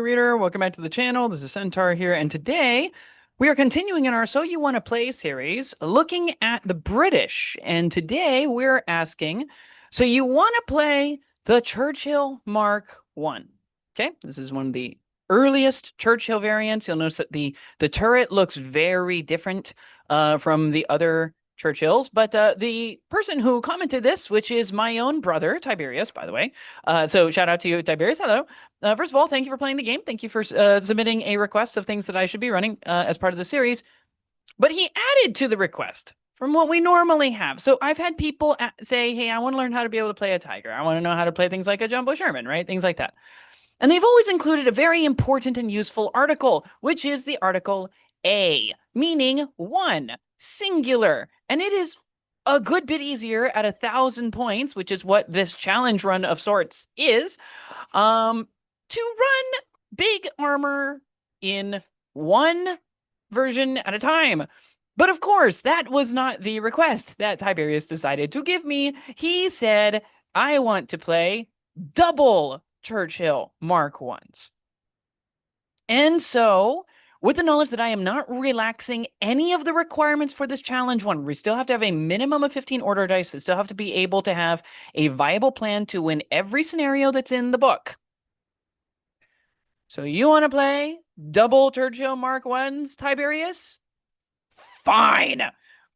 reader, welcome back to the channel. This is Centaur here, and today we are continuing in our So You Want to Play series, looking at the British. And today we're asking, so you want to play the Churchill Mark I? Okay, this is one of the earliest Churchill variants. You'll notice that the turret looks very different from the other Churchills, but the person who commented this, which is my own brother, Tiberius, by the way. So shout out to you, Tiberius. Hello. First of all, thank you for playing the game. Thank you for submitting a request of things that I should be running as part of the series. But he added to the request from what we normally have. So I've had people say, hey, I want to learn how to be able to play a Tiger. I want to know how to play things like a Jumbo Sherman, right? Things like that. And they've always included a very important and useful article, which is the article A, meaning one, singular. And it is a good bit easier at 1,000 points, which is what this challenge run of sorts is, to run big armor in one version at a time. But of course, that was not the request that Tiberius decided to give me. He said, I want to play double Churchill Mark I's. And so, with the knowledge that I am not relaxing any of the requirements for this challenge one, we still have to have a minimum of 15 order dice. We still have to be able to have a viable plan to win every scenario that's in the book. So you want to play double Churchill Mark I's, Tiberius? Fine.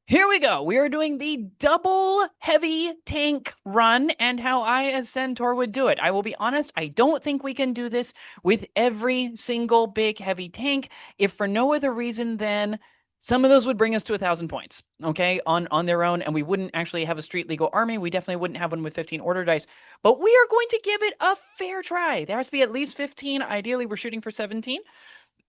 Here we go. We are doing the double heavy tank run and how I as Centaur would do it. I will be honest, I don't think we can do this with every single big heavy tank, if for no other reason than some of those would bring us to 1,000 points, okay, on their own, and we wouldn't actually have a street legal army. We definitely wouldn't have one with 15 order dice, but we are going to give it a fair try. There has to be at least 15. Ideally, we're shooting for 17.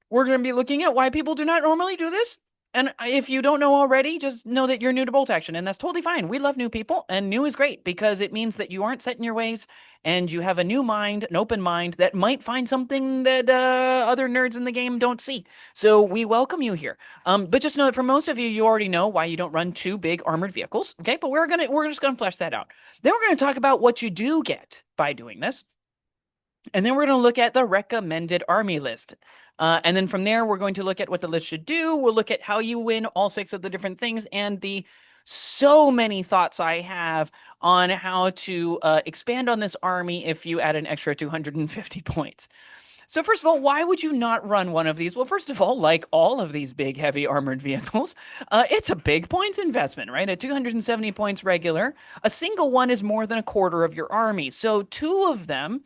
We're going to be looking at why people do not normally do this. And if you don't know already, just know that you're new to bolt action, and that's totally fine. We love new people, and new is great because it means that you aren't set in your ways, and you have a new mind, an open mind that might find something that other nerds in the game don't see. So we welcome you here. But just know that for most of you, you already know why you don't run two big armored vehicles, okay? But we're just gonna flesh that out. Then we're gonna talk about what you do get by doing this. And then we're going to look at the recommended army list. And then from there, we're going to look at what the list should do. We'll look at how you win all 6 of the different things and the so many thoughts I have on how to expand on this army if you add an extra 250 points. So first of all, why would you not run one of these? Well, first of all, like all of these big, heavy armored vehicles, it's a big points investment, right? At 270 points regular, a single one is more than a quarter of your army. So 2 of them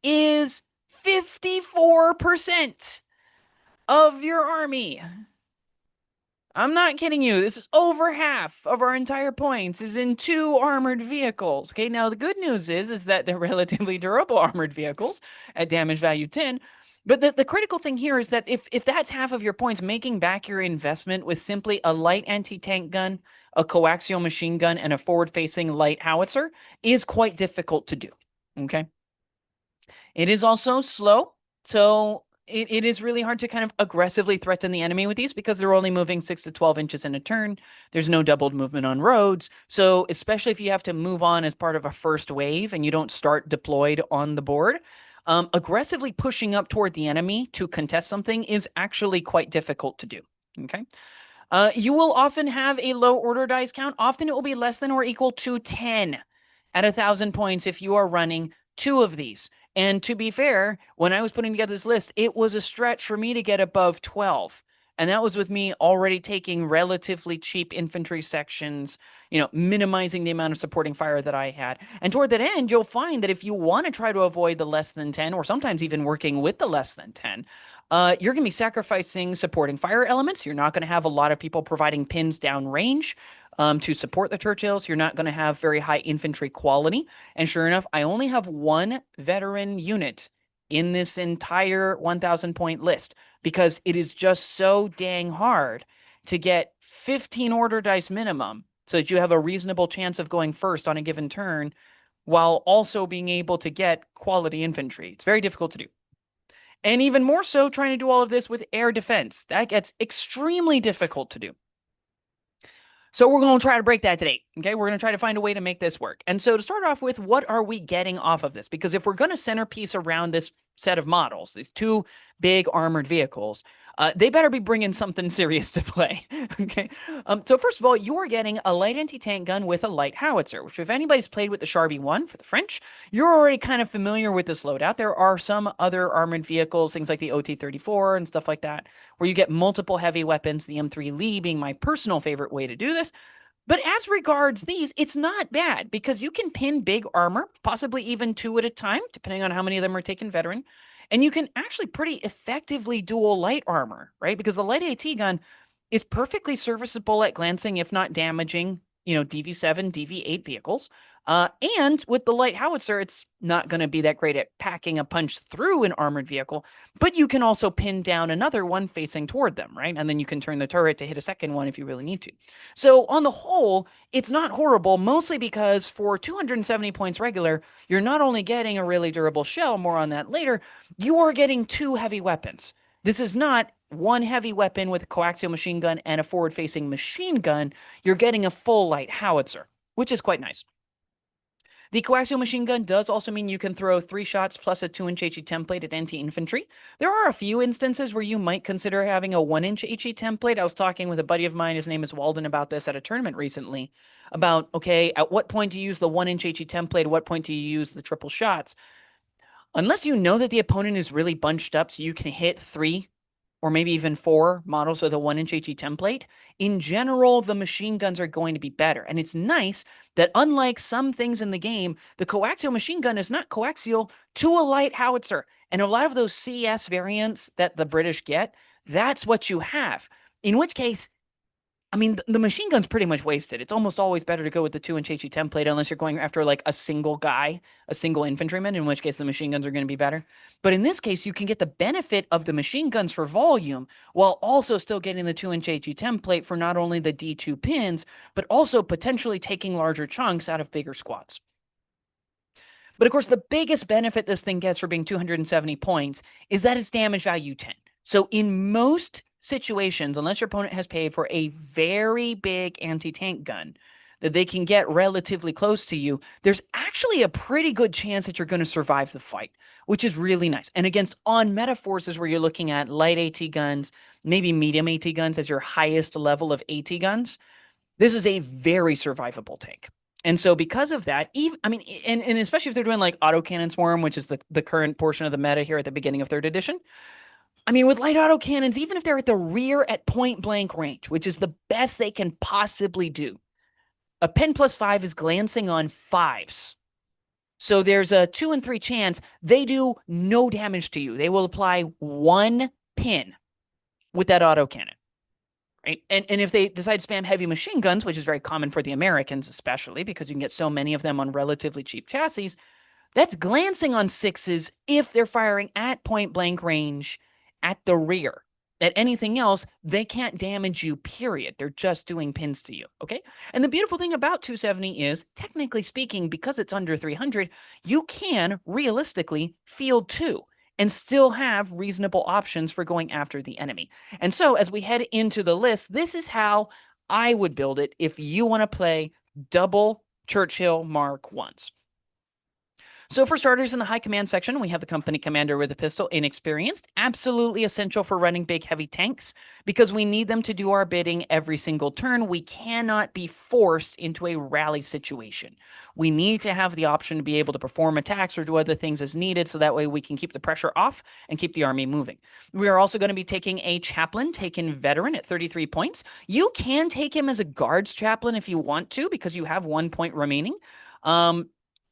is 54% of your army. I'm not kidding you. This is over half of our entire points is in 2 armored vehicles. Okay, now the good news is that they're relatively durable armored vehicles at damage value 10. But the critical thing here is that if that's half of your points, making back your investment with simply a light anti-tank gun, a coaxial machine gun, and a forward-facing light howitzer is quite difficult to do. Okay? It is also slow, so it is really hard to kind of aggressively threaten the enemy with these because they're only moving 6 to 12 inches in a turn. There's no doubled movement on roads, so especially if you have to move on as part of a first wave and you don't start deployed on the board, aggressively pushing up toward the enemy to contest something is actually quite difficult to do, okay? You will often have a low order dice count. Often it will be less than or equal to 10 at 1,000 points if you are running 2 of these. And to be fair, when I was putting together this list, it was a stretch for me to get above 12. And that was with me already taking relatively cheap infantry sections, minimizing the amount of supporting fire that I had. And toward that end, you'll find that if you want to try to avoid the less than 10, or sometimes even working with the less than 10, you're going to be sacrificing supporting fire elements. You're not going to have a lot of people providing pins down range to support the Churchills. You're not going to have very high infantry quality. And sure enough, I only have 1 veteran unit in this entire 1,000 point list because it is just so dang hard to get 15 order dice minimum so that you have a reasonable chance of going first on a given turn while also being able to get quality infantry. It's very difficult to do. And even more so trying to do all of this with air defense. That gets extremely difficult to do. So we're going to try to break that today, okay? We're going to try to find a way to make this work. And so to start off with, what are we getting off of this? Because if we're going to centerpiece around this set of models, these two big armored vehicles, they better be bringing something serious to play. Okay. So first of all, you are getting a light anti-tank gun with a light howitzer, which if anybody's played with the Charbie 1 for the French, you're already kind of familiar with this loadout. There are some other armored vehicles, things like the OT-34 and stuff like that, where you get multiple heavy weapons, the M3 Lee being my personal favorite way to do this. But as regards these, it's not bad because you can pin big armor, possibly even two at a time, depending on how many of them are taken veteran. And you can actually pretty effectively dual light armor, right? Because the light AT gun is perfectly serviceable at glancing, if not damaging, DV7, DV8 vehicles. And with the light howitzer, it's not going to be that great at packing a punch through an armored vehicle, but you can also pin down another one facing toward them, right? And then you can turn the turret to hit a second one if you really need to. So on the whole, it's not horrible, mostly because for 270 points regular, you're not only getting a really durable shell, more on that later, you are getting two heavy weapons. This is not one heavy weapon with a coaxial machine gun and a forward-facing machine gun. You're getting a full light howitzer, which is quite nice. The coaxial machine gun does also mean you can throw 3 shots plus a 2-inch HE template at anti-infantry. There are a few instances where you might consider having a 1-inch HE template. I was talking with a buddy of mine, his name is Walden, about this at a tournament recently, about, okay, at what point do you use the 1-inch HE template? At what point do you use the triple shots? Unless you know that the opponent is really bunched up so you can hit 3 or maybe even 4 models with a 1-inch HE template, in general, the machine guns are going to be better. And it's nice that unlike some things in the game, the coaxial machine gun is not coaxial to a light howitzer. And a lot of those CS variants that the British get, that's what you have. In which case, I mean, the machine gun's pretty much wasted. It's almost always better to go with the 2-inch HE template unless you're going after like a single guy, a single infantryman, in which case the machine guns are going to be better. But in this case, you can get the benefit of the machine guns for volume while also still getting the 2-inch HE template for not only the D2 pins, but also potentially taking larger chunks out of bigger squads. But of course, the biggest benefit this thing gets for being 270 points is that it's damage value 10. So in most situations, unless your opponent has paid for a very big anti-tank gun that they can get relatively close to you, there's actually a pretty good chance that you're going to survive the fight, which is really nice. And against on-meta forces where you're looking at light AT guns, maybe medium AT guns as your highest level of AT guns, this is a very survivable tank. And so because of that, and especially if they're doing like autocannon swarm, which is the current portion of the meta here at the beginning of 3rd edition, I mean, with light autocannons, even if they're at the rear at point blank range, which is the best they can possibly do, a pen +5 is glancing on 5s. So there's a 2 and 3 chance they do no damage to you. They will apply 1 pin with that autocannon. Right? And if they decide to spam heavy machine guns, which is very common for the Americans especially, because you can get so many of them on relatively cheap chassis, that's glancing on 6s if they're firing at point blank range at the rear. At anything else, they can't damage you, period. They're just doing pins to you, okay? And the beautiful thing about 270 is, technically speaking, because it's under 300, you can, realistically, field 2 and still have reasonable options for going after the enemy. And so, as we head into the list, this is how I would build it if you want to play double Churchill Mark 1s. So for starters, in the high command section, we have the company commander with a pistol, inexperienced, absolutely essential for running big heavy tanks because we need them to do our bidding every single turn. We cannot be forced into a rally situation. We need to have the option to be able to perform attacks or do other things as needed so that way we can keep the pressure off and keep the army moving. We are also going to be taking a chaplain, taken veteran at 33 points. You can take him as a guards chaplain if you want to because you have 1 point remaining.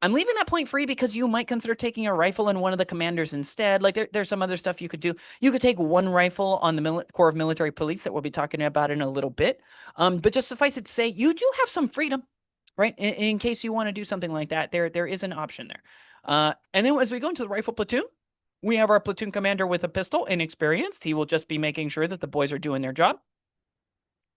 I'm leaving that point free because you might consider taking a rifle and one of the commanders instead. Like there's some other stuff you could do. You could take 1 rifle on the Corps of Military Police that we'll be talking about in a little bit. But just suffice it to say, you do have some freedom, right? In case you want to do something like that, there is an option there. And then as we go into the rifle platoon, we have our platoon commander with a pistol, inexperienced. He will just be making sure that the boys are doing their job.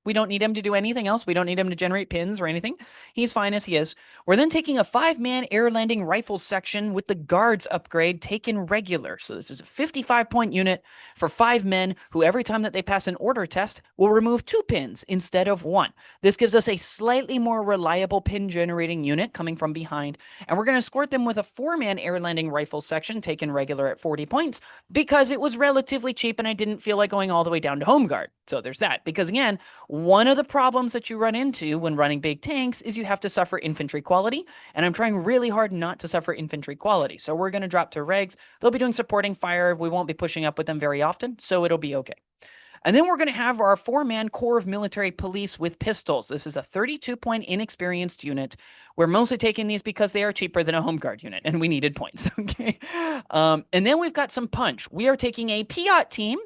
We don't need him to do anything else. We don't need him to generate pins or anything. He's fine as he is. We're then taking a 5-man air landing rifle section with the guards upgrade taken regular. So this is a 55-point unit for 5 men who every time that they pass an order test will remove 2 pins instead of 1. This gives us a slightly more reliable pin generating unit coming from behind. And we're going to escort them with a 4-man air landing rifle section taken regular at 40 points because it was relatively cheap and I didn't feel like going all the way down to home guard. So there's that. Because again, one of the problems that you run into when running big tanks is you have to suffer infantry quality, and I'm trying really hard not to suffer infantry quality. So we're going to drop to regs. They'll be doing supporting fire. We won't be pushing up with them very often, so it'll be okay. And then we're going to have our 4-man Corps of Military Police with pistols. This is a 32-point inexperienced unit. We're mostly taking these because they are cheaper than a home guard unit, and we needed points, okay? And then we've got some punch. We are taking a Piat team,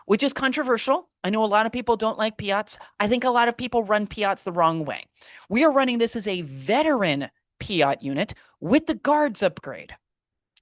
which is controversial. I know a lot of people don't like Piats. I think a lot of people run Piats the wrong way. We are running this as a veteran Piat unit with the guards upgrade.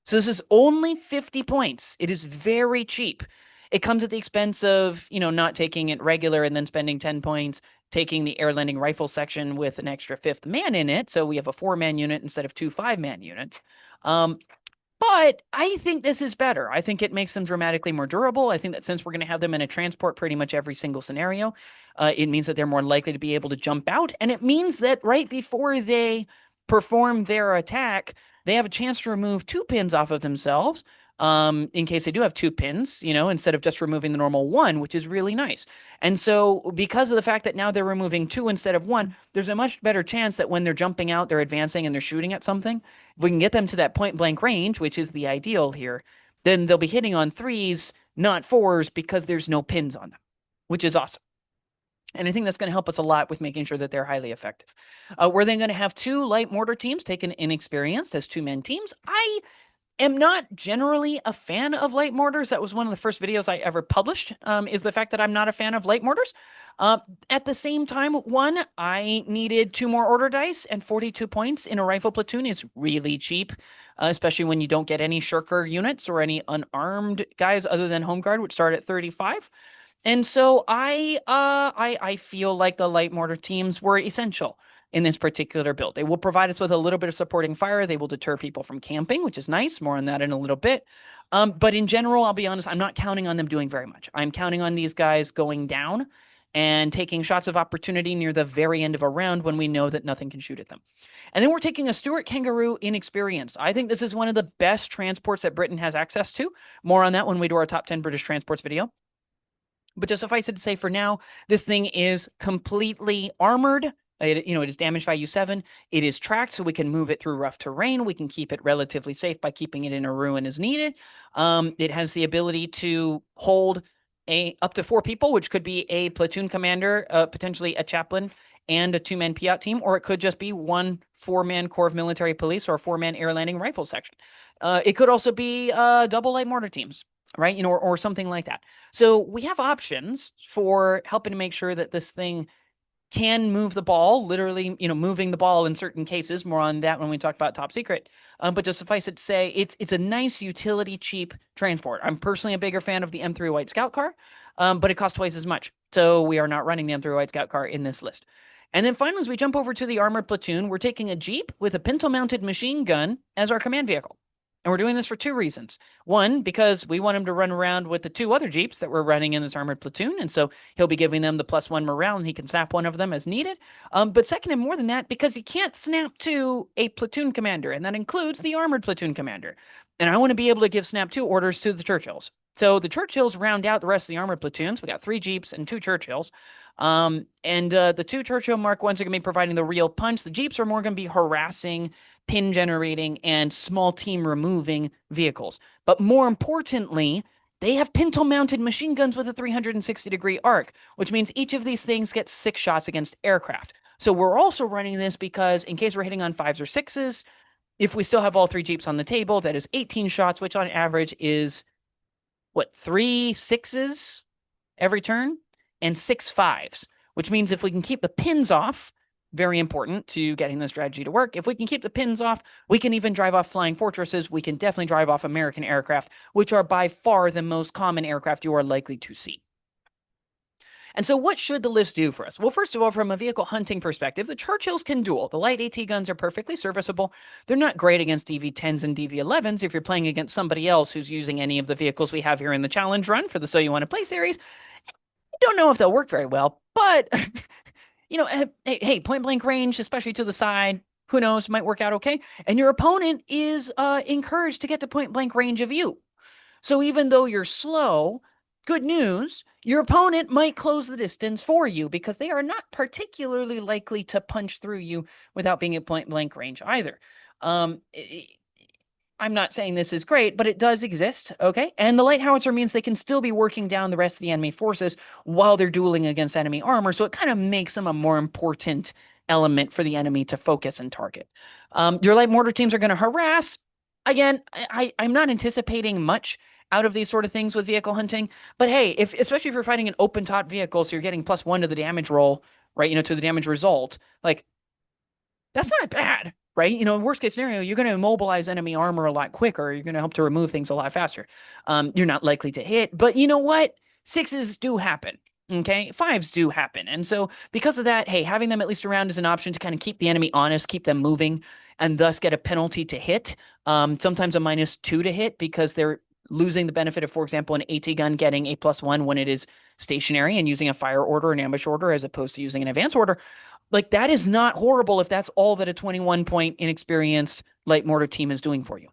So this is only 50 points. It is very cheap. It comes at the expense of, not taking it regular and then spending 10 points, taking the air landing rifle section with an extra 5th man in it. So we have a 4-man unit instead of 2 5-man units. But I think this is better. I think it makes them dramatically more durable. I think that since we're going to have them in a transport pretty much every single scenario, it means that they're more likely to be able to jump out. And it means that right before they perform their attack, they have a chance to remove 2 pins off of themselves. In case they do have 2 pins, instead of just removing the normal 1, which is really nice. And so because of the fact that now they're removing 2 instead of 1, there's a much better chance that when they're jumping out, they're advancing and they're shooting at something. If we can get them to that point blank range, which is the ideal here, then they'll be hitting on 3s, not 4s, because there's no pins on them, which is awesome. And I think that's going to help us a lot with making sure that they're highly effective. We're then going to have 2 light mortar teams taken inexperienced as 2-man teams. I am not generally a fan of light mortars. That was one of the first videos I ever published, is the fact that I'm not a fan of light mortars. At the same time, I needed 2 more order dice, and 42 points in a rifle platoon is really cheap, especially when you don't get any shirker units or any unarmed guys other than home guard, which start at 35. And so I feel like the light mortar teams were essential in this particular build. They will provide us with a little bit of supporting fire. They will deter people from camping, which is nice. More on that in a little bit. But in general, I'll be honest, I'm not counting on them doing very much. I'm counting on these guys going down and taking shots of opportunity near the very end of a round when we know that nothing can shoot at them. And then we're taking a Stuart Kangaroo inexperienced. I think this is one of the best transports that Britain has access to. More on that when we do our top 10 British transports video. But just suffice it to say for now, this thing is completely armored. It is damage value 7. It is tracked, so we can move it through rough terrain. We can keep it relatively safe by keeping it in a ruin as needed. It has the ability to hold up to 4 people, which could be a platoon commander, potentially a chaplain, and a 2-man Piat team, or it could just be 1 4-man Corps of Military Police or a 4-man air landing rifle section. It could also be double light mortar teams, right? Or something like that. So we have options for helping to make sure that this thing can move the ball, literally, moving the ball in certain cases. More on that when we talk about top secret. But just suffice it to say, it's a nice utility, cheap transport. I'm personally a bigger fan of the M3 White Scout car, but it costs twice as much. So we are not running the M3 White Scout car in this list. And then finally, as we jump over to the armored platoon, we're taking a Jeep with a pintle-mounted machine gun as our command vehicle. And we're doing this for 2 reasons. 1, because we want him to run around with the 2 other Jeeps that we're running in this armored platoon, and so he'll be giving them the +1 morale, and he can snap one of them as needed. But second, and more than that, because he can't snap to a platoon commander, and that includes the armored platoon commander. And I want to be able to give snap 2 orders to the Churchills. So the Churchills round out the rest of the armored platoons. We got 3 Jeeps and 2 Churchills. The 2 Churchill Mark 1s are going to be providing the real punch. The Jeeps are more going to be harassing, pin generating, and small team removing vehicles. But more importantly, they have pintle-mounted machine guns with a 360-degree arc, which means each of these things gets 6 shots against aircraft. So we're also running this because in case we're hitting on 5s or 6s, if we still have all 3 Jeeps on the table, that is 18 shots, which on average is, 3 6s every turn? And 6 5s, which means if we can keep the pins off, very important to getting the strategy to work. If we can keep the pins off, we can even drive off flying fortresses. We can definitely drive off American aircraft, which are by far the most common aircraft you are likely to see. And so what should the list do for us? Well, first of all, from a vehicle hunting perspective, the Churchills can duel. The light AT guns are perfectly serviceable. They're not great against DV-10s and DV-11s if you're playing against somebody else who's using any of the vehicles we have here in the challenge run for the So You Want to Play series. I don't know if they'll work very well, but hey, point blank range, especially to the side, who knows, might work out okay. And your opponent is encouraged to get to point blank range of you. So even though you're slow, good news, your opponent might close the distance for you because they are not particularly likely to punch through you without being at point blank range either. I'm not saying this is great, but it does exist, okay? And the light howitzer means they can still be working down the rest of the enemy forces while they're dueling against enemy armor, so it kind of makes them a more important element for the enemy to focus and target. Your light mortar teams are going to harass. Again, I'm not anticipating much out of these sort of things with vehicle hunting, but hey, especially if you're fighting an open top vehicle, so you're getting +1 to the damage roll, right? To the damage result, like that's not bad, right? In worst case scenario, you're going to immobilize enemy armor a lot quicker. You're going to help to remove things a lot faster. You're not likely to hit, but you know what? 6s do happen. Okay, 5s do happen. And so because of that, hey, having them at least around is an option to kind of keep the enemy honest, keep them moving, and thus get a penalty to hit. Sometimes a -2 to hit because they're losing the benefit of, for example, an AT gun getting a +1 when it is stationary and using a fire order, an ambush order, as opposed to using an advance order. Like, that is not horrible if that's all that a 21-point inexperienced light mortar team is doing for you.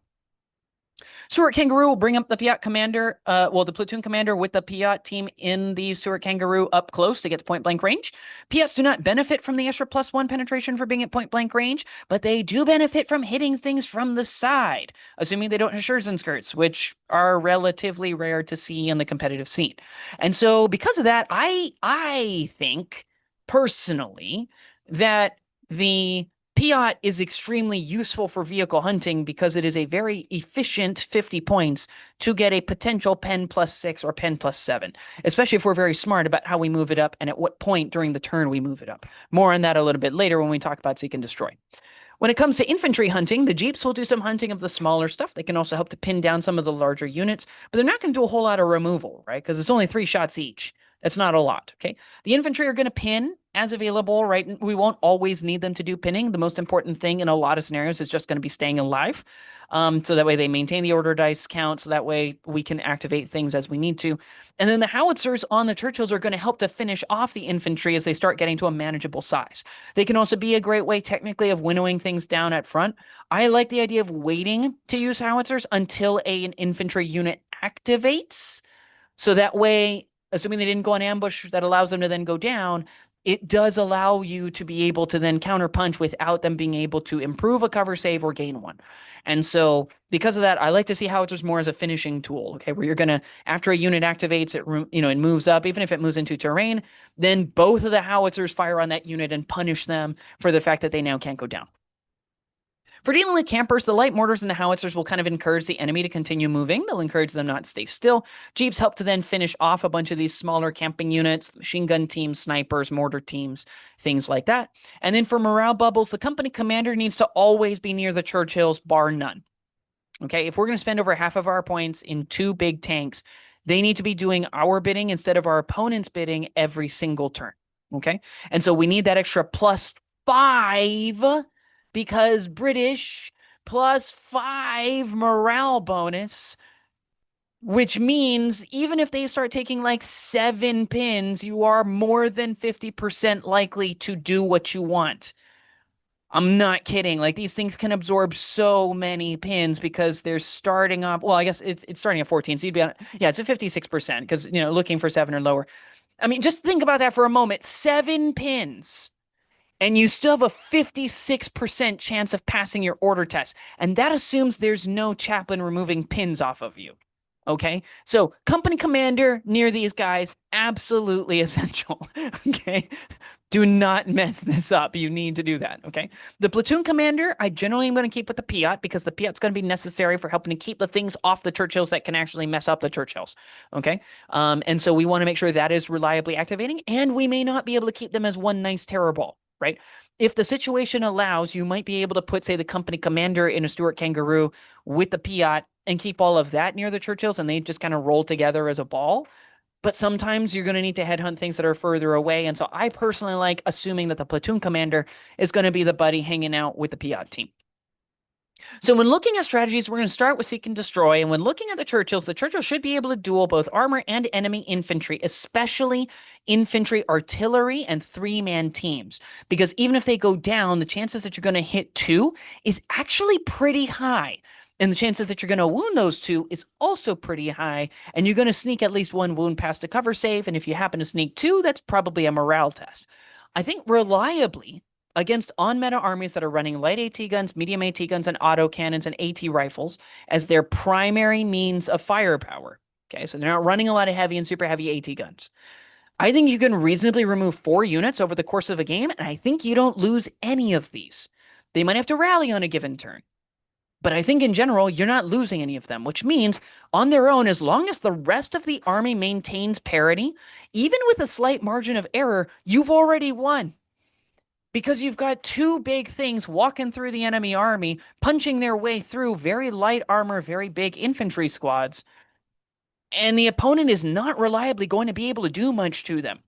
Stuart Kangaroo will bring up the Piat commander, the platoon commander with the Piat team in the Stuart Kangaroo up close to get to point blank range. Piats do not benefit from the extra +1 penetration for being at point blank range, but they do benefit from hitting things from the side, assuming they don't have Scherzen skirts, which are relatively rare to see in the competitive scene. And so because of that, I think personally that the Piat is extremely useful for vehicle hunting because it is a very efficient 50 points to get a potential pen +6 or pen +7, especially if we're very smart about how we move it up and at what point during the turn we move it up. More on that a little bit later when we talk about Seek and Destroy. When it comes to infantry hunting, the Jeeps will do some hunting of the smaller stuff. They can also help to pin down some of the larger units, but they're not going to do a whole lot of removal, right? Because it's only 3 shots each. That's not a lot, okay? The infantry are going to pin as available, right? We won't always need them to do pinning. The most important thing in a lot of scenarios is just going to be staying alive. So that way they maintain the order dice count, so that way we can activate things as we need to. And then the howitzers on the Churchills are going to help to finish off the infantry as they start getting to a manageable size. They can also be a great way technically of winnowing things down at front. I like the idea of waiting to use howitzers until an infantry unit activates. So that way, assuming they didn't go on ambush, that allows them to then go down. It does allow you to be able to then counterpunch without them being able to improve a cover save or gain one. And so because of that, I like to see howitzers more as a finishing tool, okay, where you're going to, after a unit activates, it moves up, even if it moves into terrain, then both of the howitzers fire on that unit and punish them for the fact that they now can't go down. For dealing with campers, the light mortars and the howitzers will kind of encourage the enemy to continue moving. They'll encourage them not to stay still. Jeeps help to then finish off a bunch of these smaller camping units, machine gun teams, snipers, mortar teams, things like that. And then for morale bubbles, the company commander needs to always be near the Churchills, bar none. Okay, if we're going to spend over half of our points in 2 big tanks, they need to be doing our bidding instead of our opponent's bidding every single turn. Okay, and so we need that extra +5 because British +5 morale bonus, which means even if they start taking like 7 pins, you are more than 50% likely to do what you want. I'm not kidding. Like, these things can absorb so many pins because they're starting up. Well, I guess it's starting at 14, so you'd be on, yeah, it's a 56% because, looking for 7 or lower. I mean, just think about that for a moment. 7 pins. And you still have a 56% chance of passing your order test. And that assumes there's no chaplain removing pins off of you. Okay? So, company commander near these guys, absolutely essential. Okay? Do not mess this up. You need to do that. Okay? The platoon commander, I generally am going to keep with the Piat because the Piat's going to be necessary for helping to keep the things off the Churchills that can actually mess up the Churchills. Okay? And so we want to make sure that is reliably activating, and we may not be able to keep them as one nice terror ball. Right? If the situation allows, you might be able to put, say, the company commander in a Stuart Kangaroo with the Piat and keep all of that near the Churchills, and they just kind of roll together as a ball. but sometimes you're going to need to headhunt things that are further away. And so I personally like assuming that the platoon commander is going to be the buddy hanging out with the Piat team. So when looking at strategies, we're going to start with seek and destroy. And when looking at the Churchills should be able to duel both armor and enemy infantry, especially infantry artillery and three-man teams. Because even if they go down, the chances that you're going to hit two is actually pretty high. And the chances that you're going to wound those two is also pretty high. And you're going to sneak at least one wound past a cover save. And if you happen to sneak two, that's probably a morale test. I think reliably, against on-meta armies that are running light AT guns, medium AT guns, and auto cannons and AT rifles as their primary means of firepower. Okay, so they're not running a lot of heavy and super heavy AT guns. I think you can reasonably remove 4 units over the course of a game, and I think you don't lose any of these. They might have to rally on a given turn. But I think in general, you're not losing any of them, which means on their own, as long as the rest of the army maintains parity, even with a slight margin of error, you've already won. Because you've got 2 big things walking through the enemy army, punching their way through very light armor, very big infantry squads, and the opponent is not reliably going to be able to do much to them.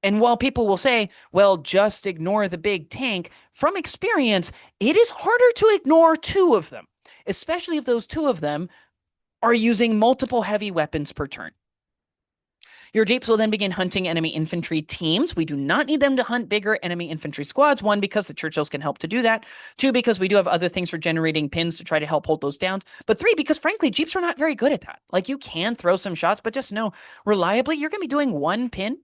And while people will say, well, just ignore the big tank, from experience, it is harder to ignore 2 of them, especially if those 2 of them are using multiple heavy weapons per turn. Your Jeeps will then begin hunting enemy infantry teams. We do not need them to hunt bigger enemy infantry squads. 1, because the Churchills can help to do that. 2, because we do have other things for generating pins to try to help hold those down. But 3, because frankly, Jeeps are not very good at that. Like, you can throw some shots, but just know, reliably, you're going to be doing 1 pin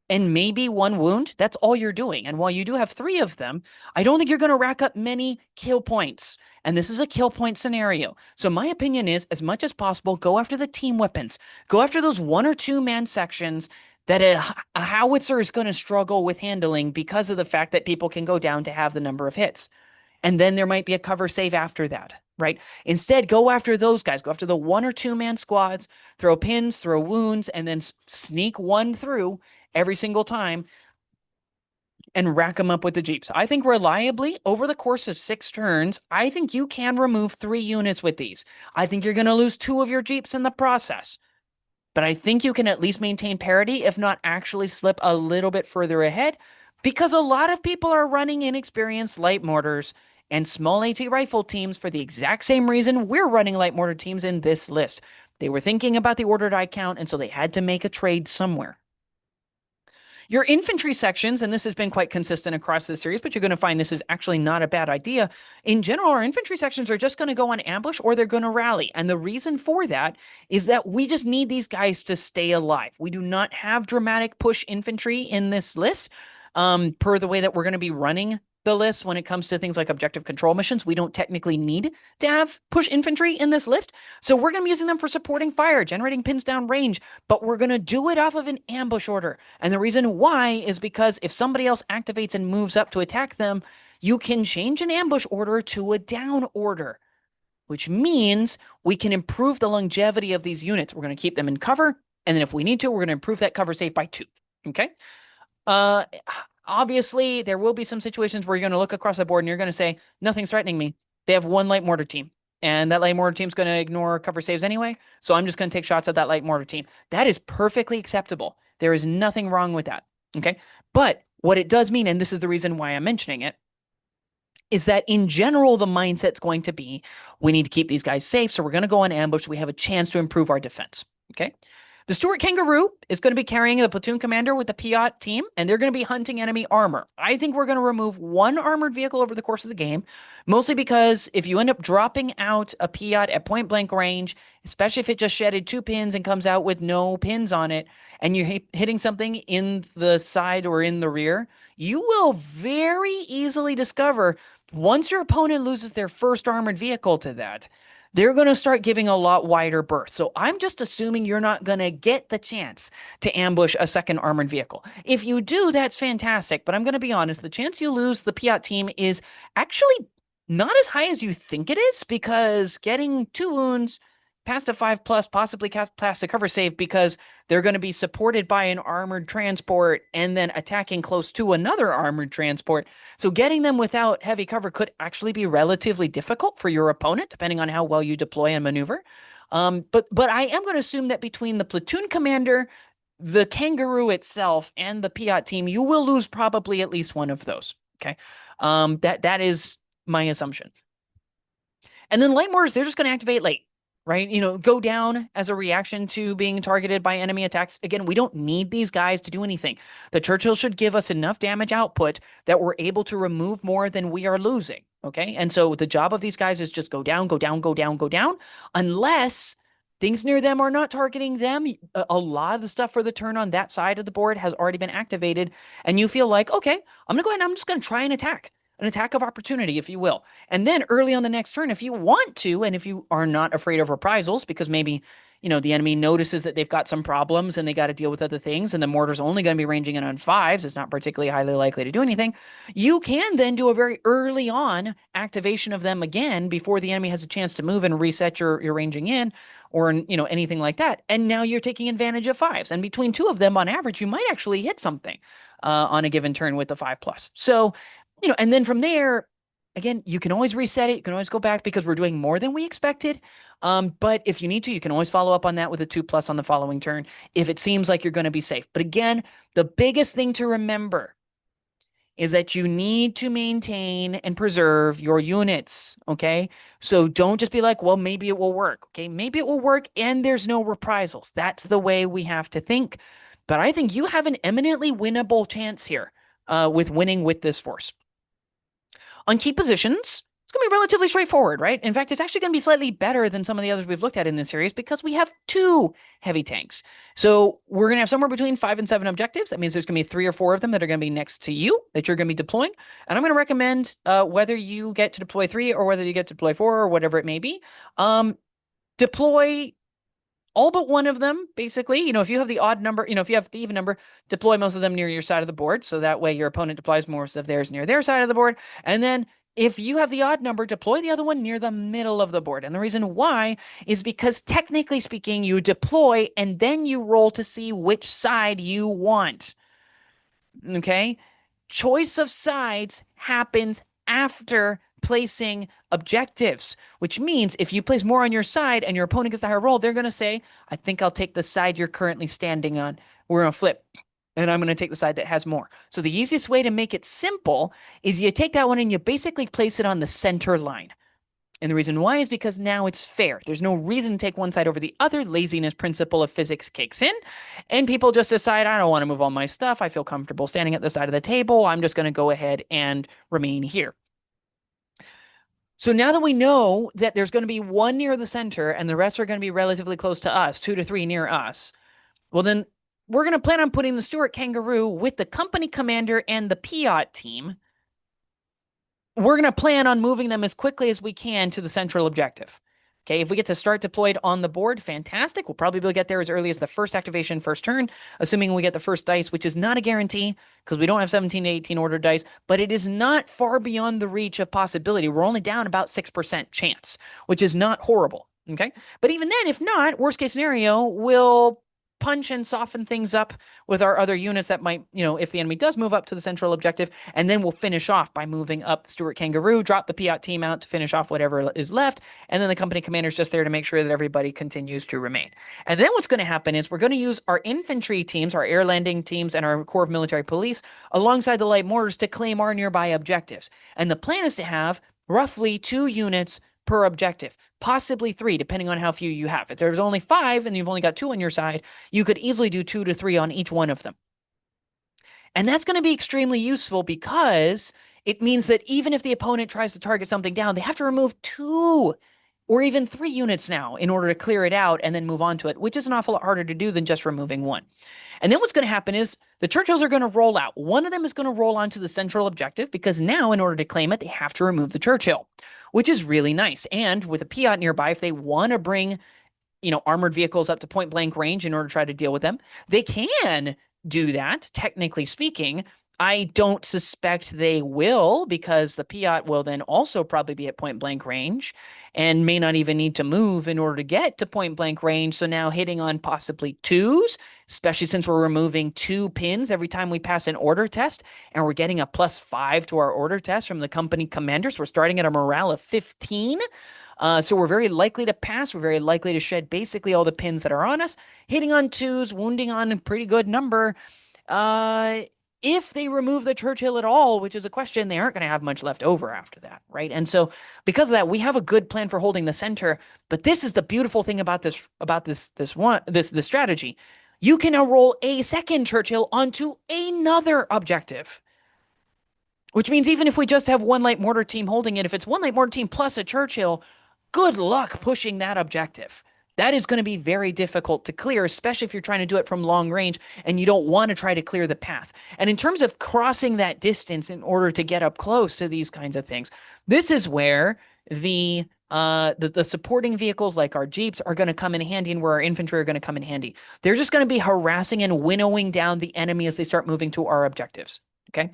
and maybe 1 wound. That's all you're doing. And while you do have 3 of them, I don't think you're going to rack up many kill points. And this is a kill point scenario. So my opinion is, as much as possible, go after the team weapons. Go after those 1 or 2 man sections that a howitzer is going to struggle with handling because of the fact that people can go down to have the number of hits. And then there might be a cover save after that, right? Instead, go after those guys. Go after the 1 or 2 man squads, throw pins, throw wounds, and then sneak 1 through every single time and rack them up with the Jeeps. I think reliably, over the course of 6 turns, I think you can remove 3 units with these. I think you're going to lose 2 of your Jeeps in the process. But I think you can at least maintain parity, if not actually slip a little bit further ahead, because a lot of people are running inexperienced light mortars and small AT rifle teams for the exact same reason we're running light mortar teams in this list. They were thinking about the order die count, and so they had to make a trade somewhere. Your infantry sections, and this has been quite consistent across this series, but you're going to find this is actually not a bad idea. In general, our infantry sections are just going to go on ambush or they're going to rally. And the reason for that is that we just need these guys to stay alive. We do not have dramatic push infantry in this list, per the way that we're going to be running the list when it comes to things like objective control missions. We don't technically need to have push infantry in this list. So we're going to be using them for supporting fire, generating pins down range, but we're going to do it off of an ambush order. And the reason why is because if somebody else activates and moves up to attack them, you can change an ambush order to a down order, which means we can improve the longevity of these units. We're going to keep them in cover. And then if we need to, we're going to improve that cover save by 2. Okay. Obviously, there will be some situations where you're going to look across the board and you're going to say, nothing's threatening me. They have 1 light mortar team, and that light mortar team's going to ignore cover saves anyway, so I'm just going to take shots at that light mortar team. That is perfectly acceptable. There is nothing wrong with that, okay? But what it does mean, and this is the reason why I'm mentioning it, is that in general, the mindset's going to be, we need to keep these guys safe, so we're going to go on ambush so we have a chance to improve our defense, okay? The Stuart Kangaroo is going to be carrying the platoon commander with the Piat team, and they're going to be hunting enemy armor. I think we're going to remove 1 armored vehicle over the course of the game, mostly because if you end up dropping out a Piat at point blank range, especially if it just shedded 2 pins and comes out with no pins on it, and you're hitting something in the side or in the rear, you will very easily discover, once your opponent loses their first armored vehicle to that, they're going to start giving a lot wider berth. So I'm just assuming you're not going to get the chance to ambush a second armored vehicle. If you do, that's fantastic. But I'm going to be honest, the chance you lose the Piat team is actually not as high as you think it is, because getting 2 wounds past a 5+, possibly past a cover save, because they're going to be supported by an armored transport and then attacking close to another armored transport. So getting them without heavy cover could actually be relatively difficult for your opponent, depending on how well you deploy and maneuver. But I am going to assume that between the platoon commander, the Kangaroo itself and the Piat team, you will lose probably at least one of those. Okay. That is my assumption. And then light mortars, they're just going to activate late, right? Go down as a reaction to being targeted by enemy attacks. Again, we don't need these guys to do anything. The Churchill should give us enough damage output that we're able to remove more than we are losing. Okay. And so the job of these guys is just go down, go down, go down, go down, unless things near them are not targeting them. A lot of the stuff for the turn on that side of the board has already been activated, and you feel like, okay, I'm going to go ahead and I'm just going to try an attack of opportunity, if you will. And then early on the next turn, if you want to, and if you are not afraid of reprisals, because maybe, the enemy notices that they've got some problems and they got to deal with other things, and the mortar's only going to be ranging in on 5s, it's not particularly highly likely to do anything, you can then do a very early on activation of them again before the enemy has a chance to move and reset your ranging in, or, anything like that. And now you're taking advantage of 5s. And between two of them, on average, you might actually hit something on a given turn with the 5+. So, and then from there, again, you can always reset it. You can always go back because we're doing more than we expected. But if you need to, you can always follow up on that with a 2+ on the following turn if it seems like you're going to be safe. But again, the biggest thing to remember is that you need to maintain and preserve your units, okay? So don't just be like, well, maybe it will work, okay? Maybe it will work and there's no reprisals. That's the way we have to think. But I think you have an eminently winnable chance here with winning with this force. On key positions, it's going to be relatively straightforward, right? In fact, it's actually going to be slightly better than some of the others we've looked at in this series because we have 2 heavy tanks. So we're going to have somewhere between 5 and 7 objectives. That means there's going to be 3 or 4 of them that are going to be next to you that you're going to be deploying. And I'm going to recommend whether you get to deploy 3 or whether you get to deploy 4 or whatever it may be, deploy all but one of them, basically. If you have the odd number, if you have the even number, deploy most of them near your side of the board. So that way your opponent deploys more of theirs near their side of the board. And then if you have the odd number, deploy the other one near the middle of the board. And the reason why is because technically speaking, you deploy and then you roll to see which side you want. Okay? Choice of sides happens after placing objectives, which means if you place more on your side and your opponent gets the higher roll, they're going to say, I think I'll take the side you're currently standing on. We're going to flip, and I'm going to take the side that has more. So the easiest way to make it simple is you take that one and you basically place it on the center line. And the reason why is because now it's fair. There's no reason to take one side over the other. Laziness principle of physics kicks in, and people just decide, I don't want to move all my stuff. I feel comfortable standing at the side of the table. I'm just going to go ahead and remain here. So now that we know that there's going to be one near the center and the rest are going to be relatively close to us, 2 to 3 near us, well, then we're going to plan on putting the Stuart Kangaroo with the company commander and the Piat team. We're going to plan on moving them as quickly as we can to the central objective. Okay, if we get to start deployed on the board, fantastic. We'll probably be able to get there as early as the first activation, first turn, assuming we get the first dice, which is not a guarantee because we don't have 17 to 18 ordered dice, but it is not far beyond the reach of possibility. We're only down about 6% chance, which is not horrible. Okay, but even then, if not, worst case scenario, we'll punch and soften things up with our other units that might, if the enemy does move up to the central objective, and then we'll finish off by moving up the Stuart Kangaroo, drop the Piat team out to finish off whatever is left, and then the company commander's just there to make sure that everybody continues to remain. And then what's going to happen is we're going to use our infantry teams, our air landing teams, and our Corps of Military Police alongside the light mortars to claim our nearby objectives. And the plan is to have roughly 2 units per objective, possibly 3, depending on how few you have. If there's only 5 and you've only got 2 on your side, you could easily do 2 to 3 on each one of them. And that's going to be extremely useful because it means that even if the opponent tries to target something down, they have to remove 2 or even 3 units now in order to clear it out and then move on to it, which is an awful lot harder to do than just removing 1. And then what's going to happen is the Churchills are going to roll out. One of them is going to roll onto the central objective because now in order to claim it, they have to remove the Churchill, which is really nice. And with a Piat nearby, if they want to bring, armored vehicles up to point blank range in order to try to deal with them, they can do that, technically speaking. I don't suspect they will because the Piat will then also probably be at point blank range and may not even need to move in order to get to point blank range. So now hitting on possibly 2s, especially since we're removing 2 pins every time we pass an order test, and we're getting a +5 to our order test from the company commanders. We're starting at a morale of 15. So we're very likely to pass. We're very likely to shed basically all the pins that are on us, hitting on 2s, wounding on a pretty good number. Uh, if they remove the Churchill at all, which is a question, they aren't going to have much left over after that, right? And so because of that, we have a good plan for holding the center. But this is the beautiful thing about this strategy. You can now roll a second Churchill onto another objective. Which means even if we just have one light mortar team holding it, if it's one light mortar team plus a Churchill, good luck pushing that objective. That is going to be very difficult to clear, especially if you're trying to do it from long range and you don't want to try to clear the path. And in terms of crossing that distance in order to get up close to these kinds of things, this is where the supporting vehicles like our Jeeps are going to come in handy, and where our infantry are going to come in handy. They're just going to be harassing and winnowing down the enemy as they start moving to our objectives. Okay.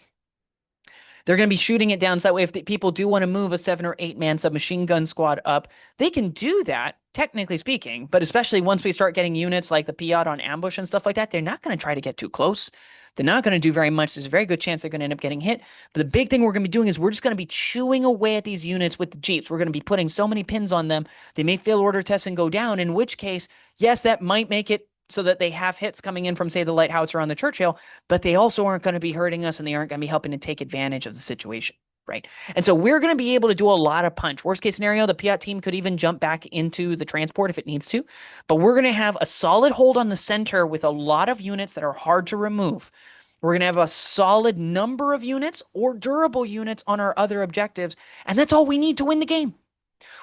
They're going to be shooting it down. So that way, if people do want to move a 7 or 8 man submachine gun squad up, they can do that, technically speaking. But especially once we start getting units like the Piat on ambush and stuff like that, they're not going to try to get too close. They're not going to do very much. There's a very good chance they're going to end up getting hit. But the big thing we're going to be doing is we're just going to be chewing away at these units with the Jeeps. We're going to be putting so many pins on them. They may fail order tests and go down, in which case, yes, that might make it so that they have hits coming in from, say, the light howitzer on the Churchill, but they also aren't going to be hurting us, and they aren't going to be helping to take advantage of the situation, right? And so we're going to be able to do a lot of punch. Worst case scenario, the Piat team could even jump back into the transport if it needs to, but we're going to have a solid hold on the center with a lot of units that are hard to remove. We're going to have a solid number of units or durable units on our other objectives, and that's all we need to win the game.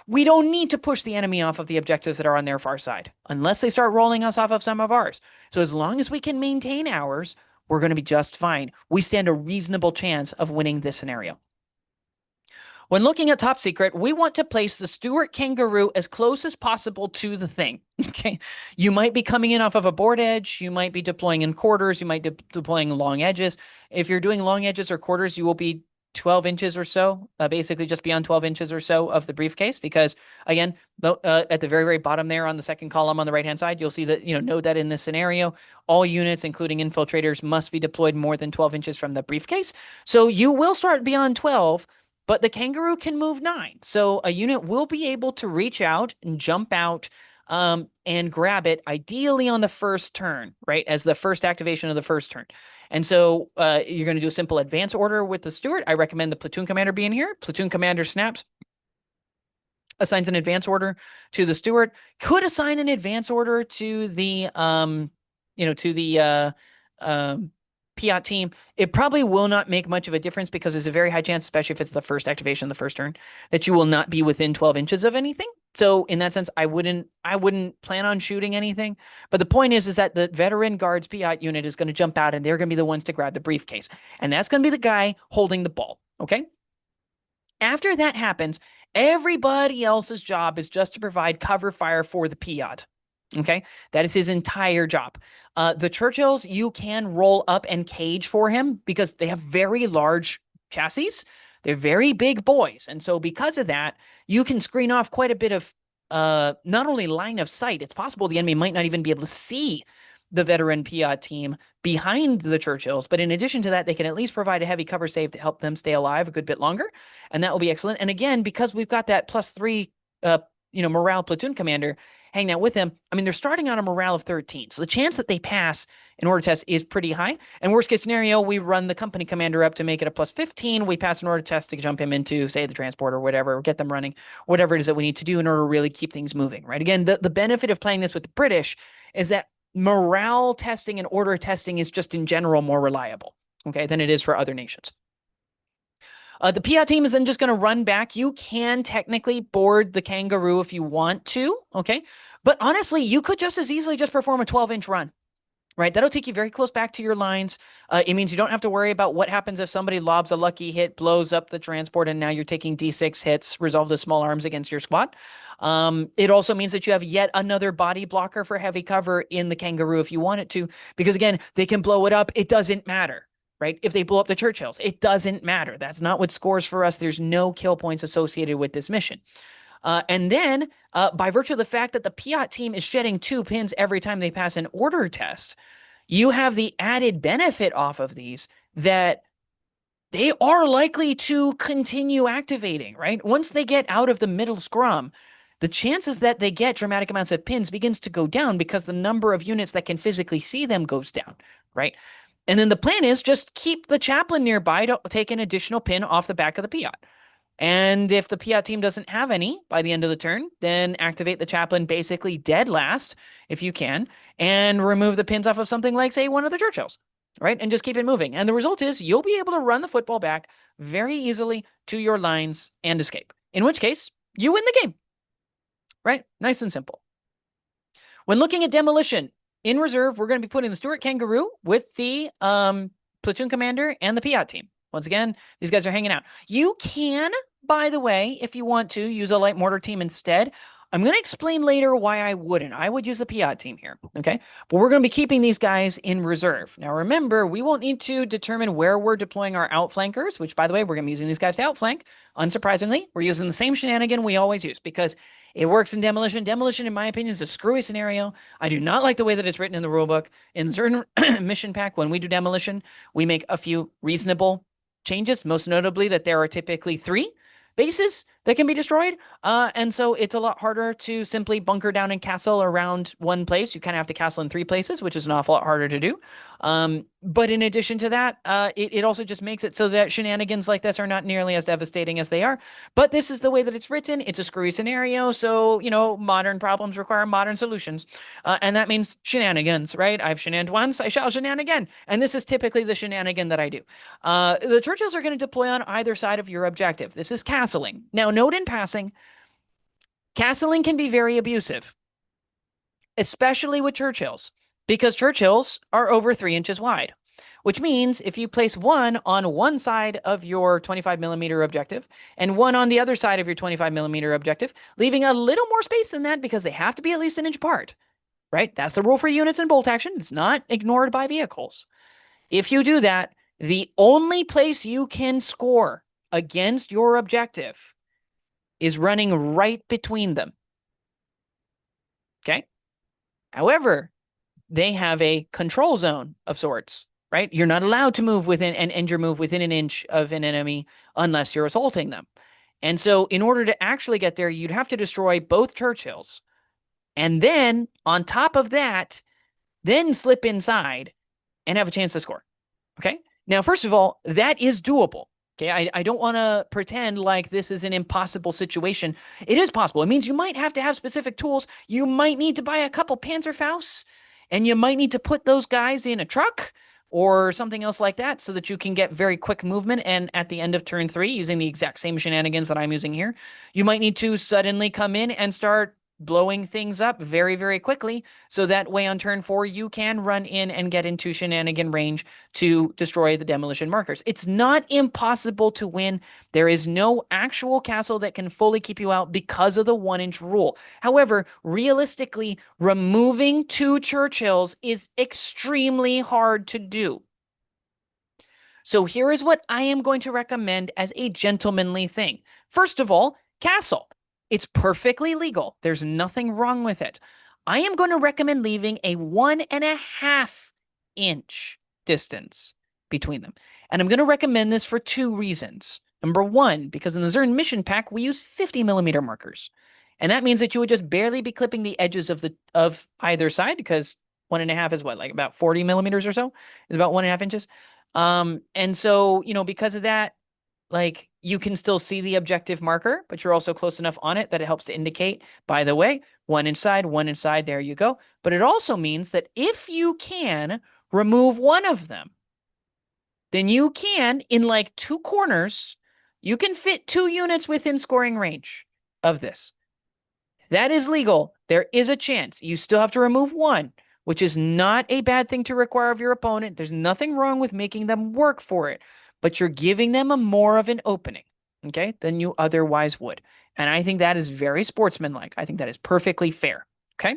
We don't need to push the enemy off of the objectives that are on their far side, unless they start rolling us off of some of ours. So as long as we can maintain ours, we're going to be just fine. We stand a reasonable chance of winning this scenario. When looking at top secret, we want to place the Stuart Kangaroo as close as possible to the thing. Okay, you might be coming in off of a board edge. You might be deploying in quarters. You might be deploying long edges. If you're doing long edges or quarters, you will be 12 inches or so, basically just beyond 12 inches or so of the briefcase, because again, at the very, very bottom there on the second column on the right-hand side, you'll see that, note that in this scenario, all units, including infiltrators, must be deployed more than 12 inches from the briefcase. So you will start beyond 12, but the Kangaroo can move 9. So a unit will be able to reach out and jump out and grab it, ideally on the first turn, right, as the first activation of the first turn. And so you're going to do a simple advance order with the Stuart. I recommend the platoon commander being here. Platoon commander snaps, assigns an advance order to the Stuart. Could assign an advance order to the Piat team. It probably will not make much of a difference, because there's a very high chance, especially if it's the first activation the first turn, that you will not be within 12 inches of anything. So in that sense, I wouldn't plan on shooting anything. But the point is that the veteran guards Piat unit is going to jump out, and they're going to be the ones to grab the briefcase. And that's going to be the guy holding the ball. Okay. After that happens, everybody else's job is just to provide cover fire for the Piat. Okay, that is his entire job. The Churchills, you can roll up and cage for him because they have very large chassis. They're very big boys. And so because of that, you can screen off quite a bit of not only line of sight, it's possible the enemy might not even be able to see the veteran Piat team behind the Churchills. But in addition to that, they can at least provide a heavy cover save to help them stay alive a good bit longer. And that will be excellent. And again, because we've got that +3, morale platoon commander hanging out with him, I mean, they're starting on a morale of 13. So the chance that they pass an order test is pretty high. And worst case scenario, we run the company commander up to make it a +15. We pass an order test to jump him into, say, the transport or whatever, or get them running, whatever it is that we need to do in order to really keep things moving, right? Again, the benefit of playing this with the British is that morale testing and order testing is just in general more reliable, okay, than it is for other nations. The Piat team is then just going to run back. You can technically board the Kangaroo if you want to, okay? But honestly, you could just as easily just perform a 12-inch run, right? That'll take you very close back to your lines. It means you don't have to worry about what happens if somebody lobs a lucky hit, blows up the transport, and now you're taking D6 hits, resolved as small arms against your squad. It also means that you have yet another body blocker for heavy cover in the Kangaroo if you want it to, because again, they can blow it up. It doesn't matter. Right? If they blow up the Churchills, it doesn't matter. That's not what scores for us. There's no kill points associated with this mission. And then, by virtue of the fact that the Piat team is shedding 2 pins every time they pass an order test, you have the added benefit off of these that they are likely to continue activating, right? Once they get out of the middle scrum, the chances that they get dramatic amounts of pins begins to go down because the number of units that can physically see them goes down, right? And then the plan is just keep the chaplain nearby to take an additional pin off the back of the Piat. And if the Piat team doesn't have any by the end of the turn, then activate the chaplain basically dead last, if you can, and remove the pins off of something like, say, one of the Churchills, right? And just keep it moving. And the result is you'll be able to run the football back very easily to your lines and escape. In which case, you win the game, right? Nice and simple. When looking at Demolition, in reserve, we're going to be putting the Stuart Kangaroo with the platoon commander and the Piat team. Once again, these guys are hanging out. You can, by the way, if you want to, use a light mortar team instead. I'm going to explain later why I wouldn't. I would use the Piat team here, okay? But we're going to be keeping these guys in reserve. Now, remember, we won't need to determine where we're deploying our outflankers, which, by the way, we're going to be using these guys to outflank. Unsurprisingly, we're using the same shenanigan we always use because it works in Demolition. Demolition, in my opinion, is a screwy scenario. I do not like the way that it's written in the rulebook. In certain mission pack, when we do Demolition, we make a few reasonable changes, most notably that there are typically 3 bases that can be destroyed. And so it's a lot harder to simply bunker down and castle around one place. You kind of have to castle in 3 places, which is an awful lot harder to do. But in addition to that, it also just makes it so that shenanigans like this are not nearly as devastating as they are. But this is the way that it's written. It's a screwy scenario. So, modern problems require modern solutions. And that means shenanigans, right? I've shenaned once, I shall shenan again. And this is typically the shenanigan that I do. The Churchills are going to deploy on either side of your objective. This is castling. Now, note in passing, castling can be very abusive, especially with Churchills, because Churchills are over 3 inches wide, which means if you place one on one side of your 25mm objective and one on the other side of your 25mm objective, leaving a little more space than that because they have to be at least an inch apart, right? That's the rule for units in bolt action. It's not ignored by vehicles. If you do that, the only place you can score against your objective is running right between them. Okay? However, they have a control zone of sorts, right? You're not allowed to move within and end your move within an inch of an enemy unless you're assaulting them. And so in order to actually get there, you'd have to destroy both Churchills. And then on top of that, then slip inside and have a chance to score. Okay? Now, first of all, that is doable. Okay, I don't want to pretend like this is an impossible situation. It is possible. It means you might have to have specific tools. You might need to buy a couple Panzerfausts, and you might need to put those guys in a truck or something else like that so that you can get very quick movement. And at the end of turn 3, using the exact same shenanigans that I'm using here, you might need to suddenly come in and start blowing things up very, very quickly. So that way on turn 4, you can run in and get into shenanigan range to destroy the demolition markers. It's not impossible to win. There is no actual castle that can fully keep you out because of the 1-inch rule. However, realistically, removing 2 Churchills is extremely hard to do. So here is what I am going to recommend as a gentlemanly thing. First of all, castle. It's perfectly legal. There's nothing wrong with it. I am going to recommend leaving a 1.5 inch distance between them. And I'm going to recommend this for 2 reasons. Number 1, because in the Zern mission pack, we use 50mm markers. And that means that you would just barely be clipping the edges of either side, because 1.5 is what, like about 40mm or so? Is about 1.5 inches. And so, because of that, like, you can still see the objective marker, but you're also close enough on it that it helps to indicate, by the way, 1 inside, 1 inside, there you go. But it also means that if you can remove one of them, then you can, in like 2 corners, you can fit 2 units within scoring range of this. That is legal. There is a chance. You still have to remove one, which is not a bad thing to require of your opponent. There's nothing wrong with making them work for it, but you're giving them more of an opening, okay, than you otherwise would. And I think that is very sportsmanlike. I think that is perfectly fair, okay?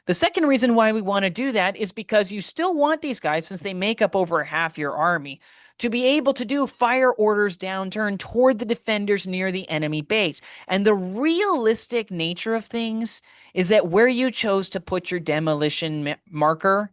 The second reason why we want to do that is because you still want these guys, since they make up over half your army, to be able to do fire orders downturn toward the defenders near the enemy base. And the realistic nature of things is that where you chose to put your demolition marker,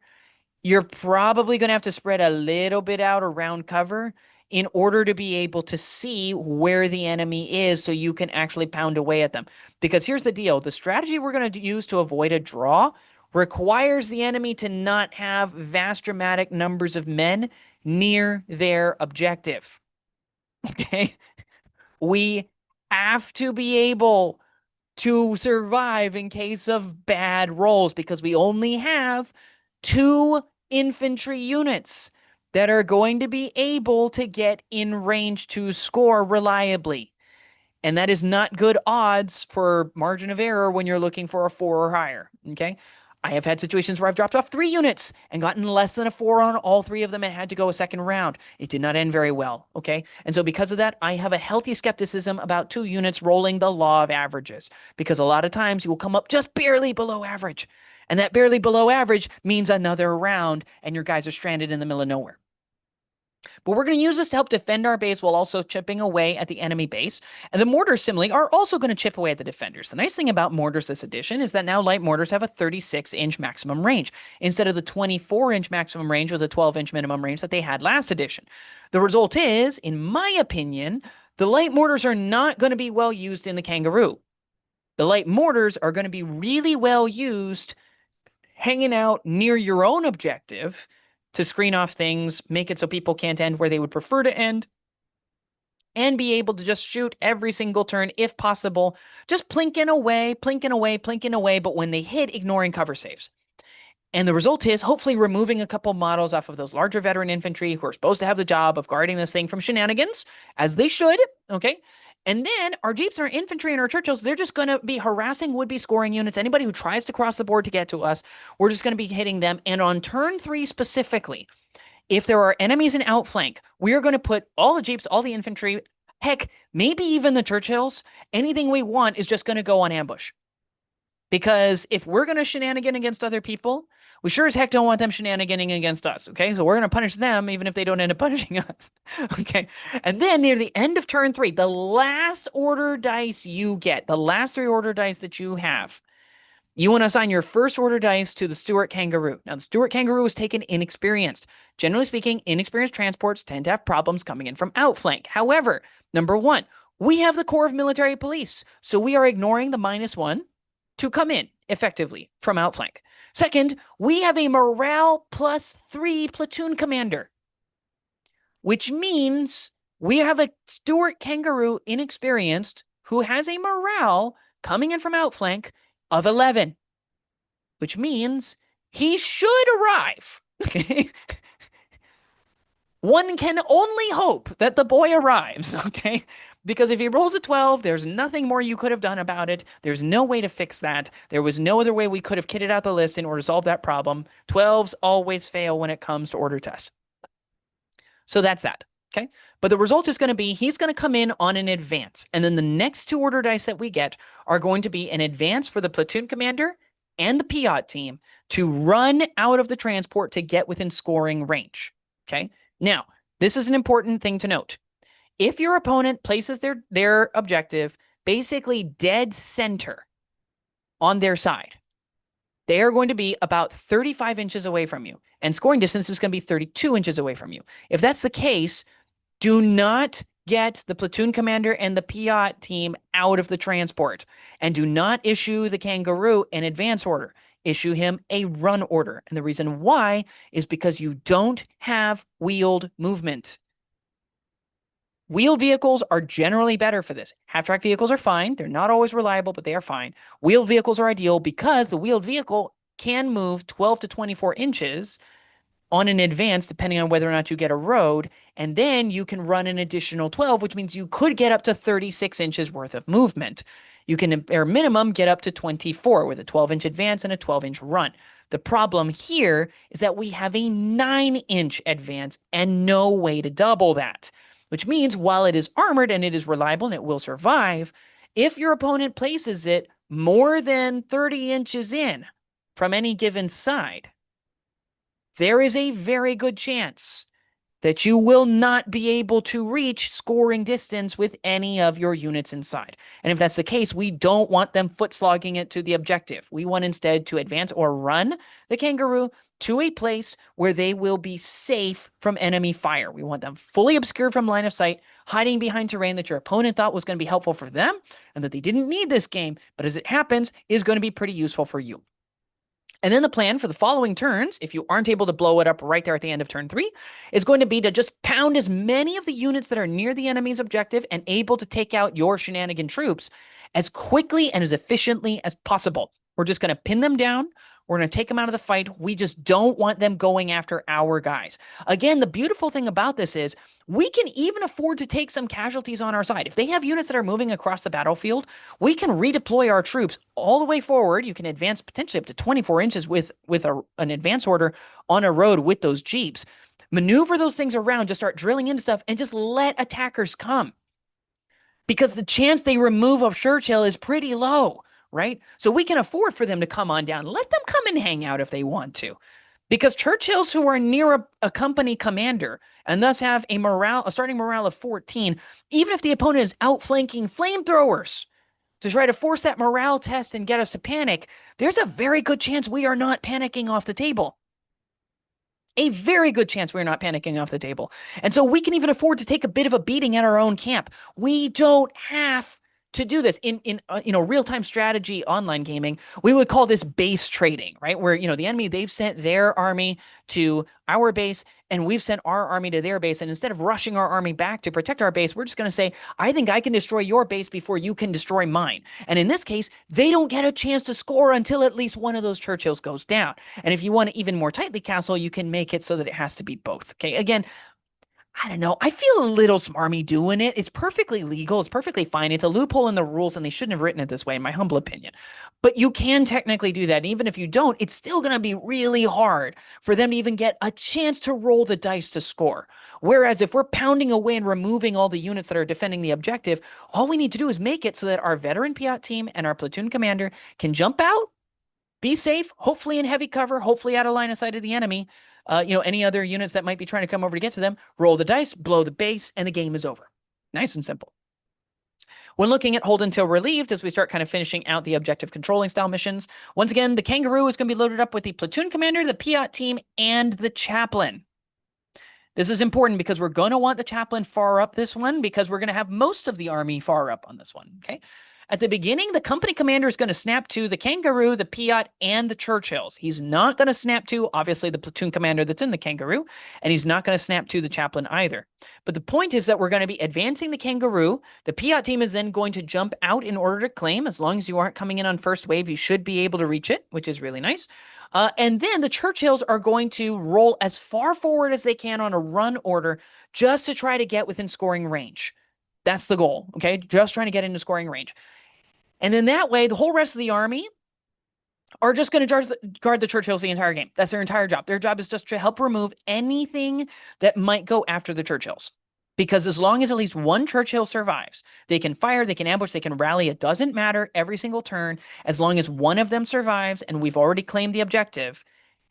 you're probably going to have to spread a little bit out around cover in order to be able to see where the enemy is so you can actually pound away at them. Because here's the deal, the strategy we're going to use to avoid a draw requires the enemy to not have vast dramatic numbers of men near their objective. Okay? We have to be able to survive in case of bad rolls because we only have 2 infantry units that are going to be able to get in range to score reliably. And that is not good odds for margin of error when you're looking for a 4 or higher. Okay. I have had situations where I've dropped off 3 units and gotten less than a 4 on all 3 of them and had to go a second round. It did not end very well. Okay. And so because of that, I have a healthy skepticism about 2 units rolling the law of averages because a lot of times you will come up just barely below average. And that barely below average means another round and your guys are stranded in the middle of nowhere. But we're going to use this to help defend our base while also chipping away at the enemy base. And the mortars, similarly, are also going to chip away at the defenders. The nice thing about mortars this edition is that now light mortars have a 36-inch maximum range instead of the 24-inch maximum range or the 12-inch minimum range that they had last edition. The result is, in my opinion, the light mortars are not going to be well used in the Kangaroo. The light mortars are going to be really well used hanging out near your own objective to screen off things, make it so people can't end where they would prefer to end, and be able to just shoot every single turn if possible, just plinking away, plinking away, plinking away, but when they hit, ignoring cover saves. And the result is hopefully removing a couple models off of those larger veteran infantry who are supposed to have the job of guarding this thing from shenanigans, as they should, okay? And then our Jeeps, our infantry, and our Churchills, they're just going to be harassing would-be scoring units. Anybody who tries to cross the board to get to us, we're just going to be hitting them. And on turn 3 specifically, if there are enemies in outflank, we are going to put all the Jeeps, all the infantry, heck, maybe even the Churchills, anything we want is just going to go on ambush. Because if we're going to shenanigan against other people, we sure as heck don't want them shenaniganing against us, okay? So we're going to punish them even if they don't end up punishing us, okay? And then near the end of turn 3, the last order dice you get, the last 3 order dice that you have, you want to assign your first order dice to the Stuart Kangaroo. Now, the Stuart Kangaroo is taken inexperienced. Generally speaking, inexperienced transports tend to have problems coming in from outflank. However, number 1, we have the Corps of Military Police, so we are ignoring the -1 to come in effectively from outflank. Second, we have a morale +3 platoon commander, which means we have a Stuart Kangaroo inexperienced who has a morale coming in from outflank of 11, which means he should arrive. Okay. One can only hope that the boy arrives, okay? Because if he rolls a 12, there's nothing more you could have done about it. There's no way to fix that. There was no other way we could have kitted out the list in order to solve that problem. 12s always fail when it comes to order test. So that's that, okay? But the result is going to be he's going to come in on an advance. And then the next 2 order dice that we get are going to be an advance for the platoon commander and the Piat team to run out of the transport to get within scoring range, okay? Now, this is an important thing to note. If your opponent places their objective basically dead center on their side, they are going to be about 35 inches away from you, and scoring distance is going to be 32 inches away from you. If that's the case, do not get the platoon commander and the Piat team out of the transport, and do not issue the Kangaroo an advance order. Issue him a run order. And the reason why is because you don't have wheeled movement. Wheeled vehicles are generally better for this. Half-track vehicles are fine. They're not always reliable, but they are fine. Wheeled vehicles are ideal because the wheeled vehicle can move 12 to 24 inches on an advance, depending on whether or not you get a road, and then you can run an additional 12, which means you could get up to 36 inches worth of movement. You can, at minimum, get up to 24 with a 12-inch advance and a 12-inch run. The problem here is that we have a 9-inch advance and no way to double that, which means while it is armored and it is reliable and it will survive, if your opponent places it more than 30 inches in from any given side, there is a very good chance that you will not be able to reach scoring distance with any of your units inside. And if that's the case, we don't want them foot slogging it to the objective. We want instead to advance or run the kangaroo to a place where they will be safe from enemy fire. We want them fully obscured from line of sight, hiding behind terrain that your opponent thought was going to be helpful for them and that they didn't need this game, but as it happens, is going to be pretty useful for you. And then the plan for the following turns, if you aren't able to blow it up right there at the end of turn 3, is going to be to just pound as many of the units that are near the enemy's objective and able to take out your shenanigan troops as quickly and as efficiently as possible. We're just going to pin them down. We're going to take them out of the fight. We just don't want them going after our guys. Again, the beautiful thing about this is we can even afford to take some casualties on our side. If they have units that are moving across the battlefield, we can redeploy our troops all the way forward. You can advance potentially up to 24 inches with an advance order on a road with those jeeps. Maneuver those things around, just start drilling into stuff, and just let attackers come. Because the chance they remove of Churchill is pretty low, right? So we can afford for them to come on down. Let them come and hang out if they want to. Because Churchills who are near a company commander and thus have a starting morale of 14, even if the opponent is outflanking flamethrowers to try to force that morale test and get us to panic, there's a very good chance we are not panicking off the table. A very good chance we're not panicking off the table. And so we can even afford to take a bit of a beating at our own camp. We don't have to do this in real-time strategy online gaming. We would call this base trading, right? Where, the enemy, they've sent their army to our base and we've sent our army to their base. And instead of rushing our army back to protect our base, we're just going to say, I think I can destroy your base before you can destroy mine. And in this case, they don't get a chance to score until at least one of those Churchills goes down. And if you want to even more tightly castle, you can make it so that it has to be both. Okay, again, I don't know. I feel a little smarmy doing it. It's perfectly legal. It's perfectly fine. It's a loophole in the rules, and they shouldn't have written it this way, in my humble opinion. But you can technically do that. And even if you don't, it's still going to be really hard for them to even get a chance to roll the dice to score. Whereas if we're pounding away and removing all the units that are defending the objective, all we need to do is make it so that our veteran Piat team and our platoon commander can jump out, be safe, hopefully in heavy cover, hopefully out of line of sight of the enemy. Any other units that might be trying to come over to get to them, roll the dice, blow the base, and the game is over. Nice and simple. When looking at hold until relieved, as we start kind of finishing out the objective controlling style missions, once again, the kangaroo is going to be loaded up with the platoon commander, the Piat team, and the chaplain. This is important because we're going to want the chaplain far up this one because we're going to have most of the army far up on this one, okay? At the beginning, the company commander is going to snap to the kangaroo, the Piat, and the Churchills. He's not going to snap to, obviously, the platoon commander that's in the kangaroo, and he's not going to snap to the chaplain either. But the point is that we're going to be advancing the kangaroo. The Piat team is then going to jump out in order to claim. As long as you aren't coming in on first wave, you should be able to reach it, which is really nice. And then the Churchills are going to roll as far forward as they can on a run order just to try to get within scoring range. That's the goal, okay? Just trying to get into scoring range. And then that way, the whole rest of the army are just going to guard the Churchills the entire game. That's their entire job. Their job is just to help remove anything that might go after the Churchills. Because as long as at least one Churchill survives, they can fire, they can ambush, they can rally. It doesn't matter every single turn. As long as one of them survives and we've already claimed the objective,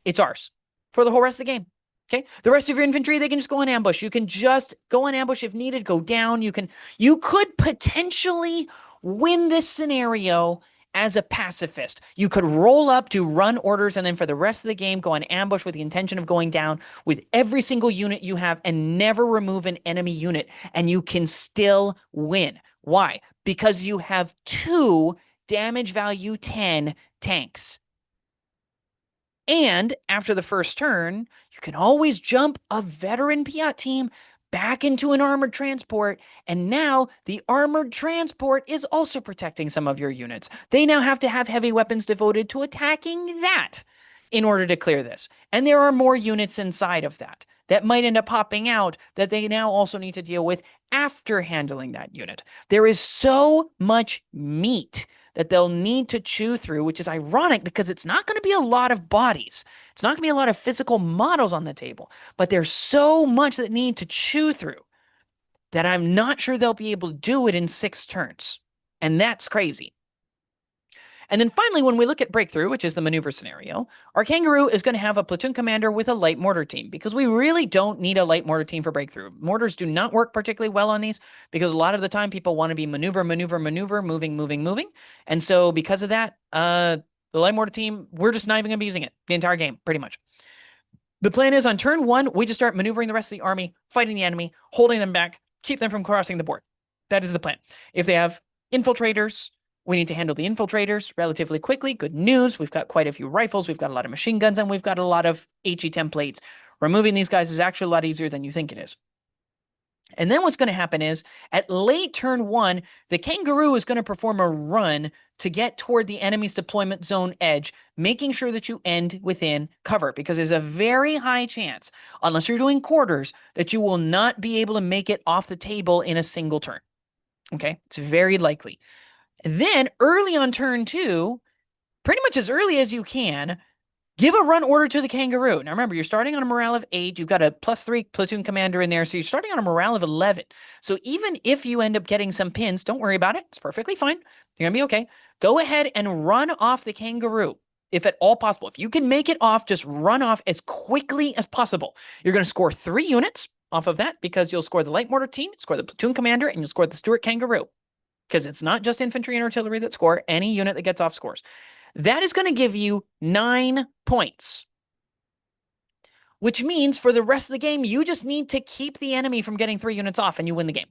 it's ours for the whole rest of the game. Okay, the rest of your infantry, they can just go on ambush. You can just go on ambush if needed, go down. You could potentially win this scenario as a pacifist. You could roll up, do run orders, and then for the rest of the game, go on ambush with the intention of going down with every single unit you have and never remove an enemy unit, and you can still win. Why? Because you have 2 damage value 10 tanks. And after the first turn, you can always jump a veteran Piat team back into an armored transport, and now the armored transport is also protecting some of your units. They now have to have heavy weapons devoted to attacking that in order to clear this. And there are more units inside of that might end up popping out that they now also need to deal with after handling that unit. There is so much meat that they'll need to chew through, which is ironic because it's not going to be a lot of bodies. It's not going to be a lot of physical models on the table, but there's so much that need to chew through that I'm not sure they'll be able to do it in 6 turns. And that's crazy. And then finally, when we look at breakthrough, which is the maneuver scenario, our kangaroo is going to have a platoon commander with a light mortar team because we really don't need a light mortar team for breakthrough. Mortars do not work particularly well on these because a lot of the time people want to be maneuver, maneuver, maneuver, moving, moving, moving. And so because of that, the light mortar team, we're just not even going to be using it the entire game, pretty much. The plan is on turn 1, we just start maneuvering the rest of the army, fighting the enemy, holding them back, keep them from crossing the board. That is the plan. If they have infiltrators, we need to handle the infiltrators relatively quickly. Good news, we've got quite a few rifles, we've got a lot of machine guns, and we've got a lot of HE templates. Removing these guys is actually a lot easier than you think it is. And then what's going to happen is, at late turn 1, the kangaroo is going to perform a run to get toward the enemy's deployment zone edge, making sure that you end within cover, because there's a very high chance, unless you're doing quarters, that you will not be able to make it off the table in a single turn. Okay, it's very likely. Then, early on turn 2, pretty much as early as you can, give a run order to the kangaroo. Now remember, you're starting on a morale of 8. You've got a +3 platoon commander in there, so you're starting on a morale of 11. So even if you end up getting some pins, don't worry about it. It's perfectly fine. You're going to be okay. Go ahead and run off the kangaroo, if at all possible. If you can make it off, just run off as quickly as possible. You're going to score 3 units off of that because you'll score the light mortar team, score the platoon commander, and you'll score the Stuart kangaroo. Because it's not just infantry and artillery that score. Any unit that gets off scores. That is going to give you 9 points, which means for the rest of the game, you just need to keep the enemy from getting 3 units off and you win the game.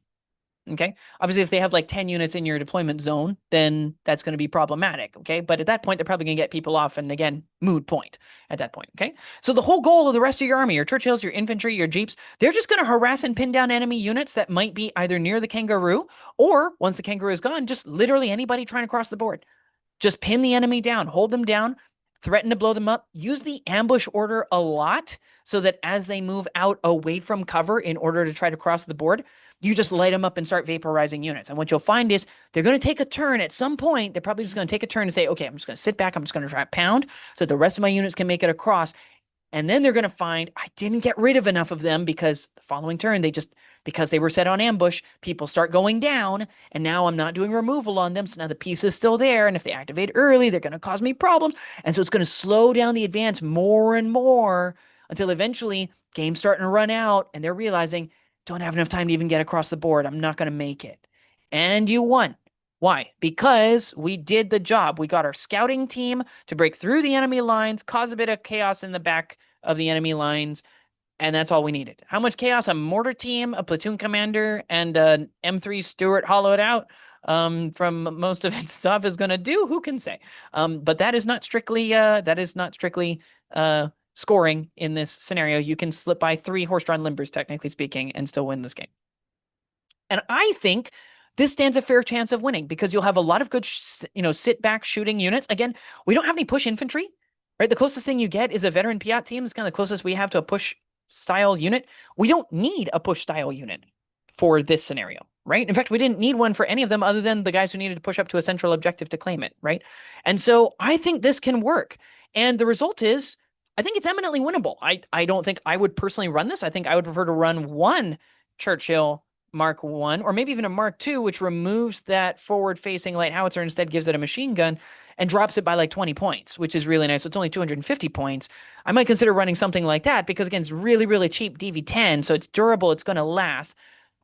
Okay? Obviously, if they have like 10 units in your deployment zone, then that's going to be problematic. Okay? But at that point, they're probably going to get people off, and again, moot point at that point. Okay? So the whole goal of the rest of your army, your Churchills, your infantry, your Jeeps, they're just going to harass and pin down enemy units that might be either near the kangaroo, or once the kangaroo is gone, just literally anybody trying to cross the board. Just pin the enemy down, hold them down, threaten to blow them up. Use the ambush order a lot so that as they move out away from cover in order to try to cross the board, you just light them up and start vaporizing units. And what you'll find is they're going to take a turn at some point. They're probably just going to take a turn and say, okay, I'm just going to sit back. I'm just going to try to pound so that the rest of my units can make it across. And then they're going to find I didn't get rid of enough of them because the following turn, because they were set on ambush, people start going down, and now I'm not doing removal on them, so now the piece is still there, and if they activate early, they're going to cause me problems, and so it's going to slow down the advance more and more until eventually game's starting to run out, and they're realizing, don't have enough time to even get across the board, I'm not going to make it. And you won. Why? Because we did the job. We got our scouting team to break through the enemy lines, cause a bit of chaos in the back of the enemy lines, and that's all we needed. How much chaos a mortar team, a platoon commander, and an M3 Stuart hollowed out from most of its stuff is going to do? Who can say? But that is not strictly scoring in this scenario. You can slip by 3 horse-drawn limbers, technically speaking, and still win this game. And I think this stands a fair chance of winning because you'll have a lot of good, sit-back shooting units. Again, we don't have any push infantry, right? The closest thing you get is a veteran Piat team. It's kind of the closest we have to a push style unit. We don't need a push style unit for this scenario, right? In fact, we didn't need one for any of them other than the guys who needed to push up to a central objective to claim it, right? And so I think this can work. And the result is, I think it's eminently winnable. I don't think I would personally run this. I think I would prefer to run one Churchill Mark 1, or maybe even a Mark 2, which removes that forward-facing light howitzer, instead gives it a machine gun, and drops it by like 20 points, which is really nice. So it's only 250 points. I might consider running something like that because, again, it's really, really cheap DV10, so it's durable, it's going to last.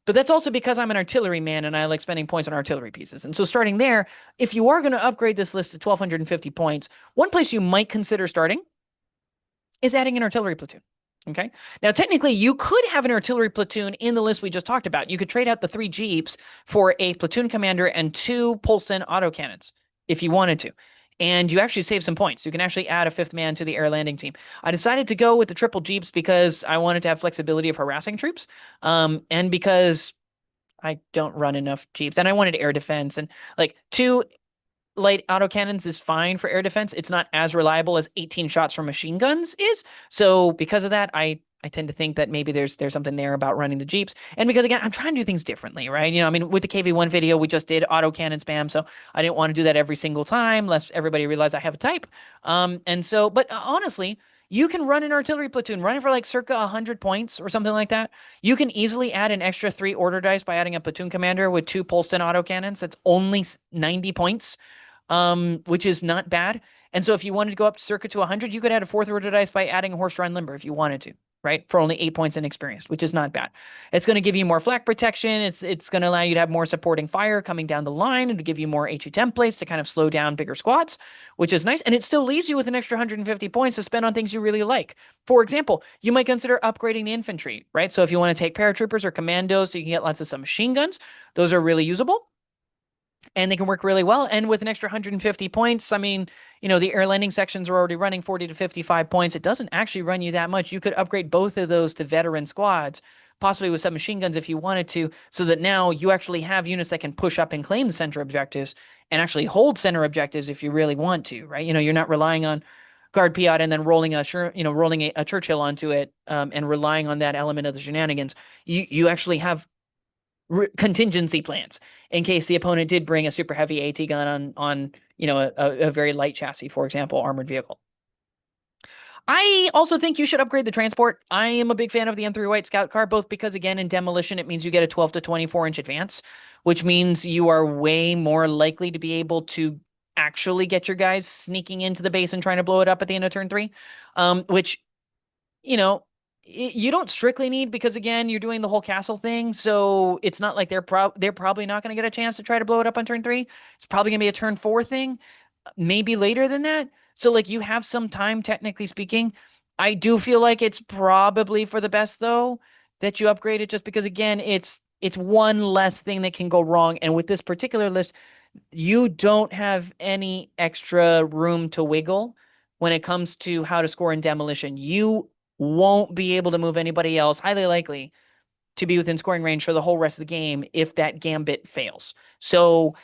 But that's also because I'm an artillery man and I like spending points on artillery pieces. And so starting there, if you are going to upgrade this list to 1,250 points, one place you might consider starting is adding an artillery platoon. Okay. Now, technically, you could have an artillery platoon in the list we just talked about. You could trade out the 3 Jeeps for a platoon commander and 2 Polston autocannons if you wanted to. And you actually save some points. You can actually add a 5th man to the air landing team. I decided to go with the triple Jeeps because I wanted to have flexibility of harassing troops. And because I don't run enough Jeeps. And I wanted air defense. And like 2 light autocannons is fine for air defense. It's not as reliable as 18 shots from machine guns is. So because of that, I tend to think that maybe there's something there about running the Jeeps. And because, again, I'm trying to do things differently, right? I mean, with the KV1 video, we just did autocannon spam, so I didn't want to do that every single time, lest everybody realize I have a type. But honestly, you can run an artillery platoon, run it for like circa 100 points or something like that. You can easily add an extra 3 order dice by adding a platoon commander with 2 Polston autocannons. That's only 90 points. which is not bad. And so if you wanted to go up circa to 100, you could add a fourth order dice by adding a horse-drawn limber if you wanted to, right? For only 8 points in experience, which is not bad. It's going to give you more flak protection. It's going to allow you to have more supporting fire coming down the line and to give you more HE templates to kind of slow down bigger squads, which is nice. And it still leaves you with an extra 150 points to spend on things you really like. For example, you might consider upgrading the infantry, right? So if you want to take paratroopers or commandos so you can get lots of submachine guns, those are really usable and they can work really well. And with an extra 150 points, I mean, the air landing sections are already running 40 to 55 points. It doesn't actually run you that much. You could upgrade both of those to veteran squads, possibly with submachine guns if you wanted to, so that now you actually have units that can push up and claim the center objectives and actually hold center objectives if you really want to, right? You're not relying on guard Piat and then rolling a Churchill onto it, and relying on that element of the shenanigans. You actually have contingency plans in case the opponent did bring a super heavy AT gun on a very light chassis, for example, armored vehicle. I also think you should upgrade the transport. I am a big fan of the M3 White Scout Car, both because, again, in Demolition, it means you get a 12 to 24-inch advance, which means you are way more likely to be able to actually get your guys sneaking into the base and trying to blow it up at the end of turn 3, which, you don't strictly need, because again, you're doing the whole castle thing, so it's not like they're probably not going to get a chance to try to blow it up on turn 3. It's probably going to be a turn 4 thing, maybe later than that. So like you have some time, technically speaking. I do feel like it's probably for the best though that you upgrade it, just because again, it's one less thing that can go wrong. And with this particular list, you don't have any extra room to wiggle when it comes to how to score in Demolition. You won't be able to move anybody else, highly likely, to be within scoring range for the whole rest of the game if that gambit fails. So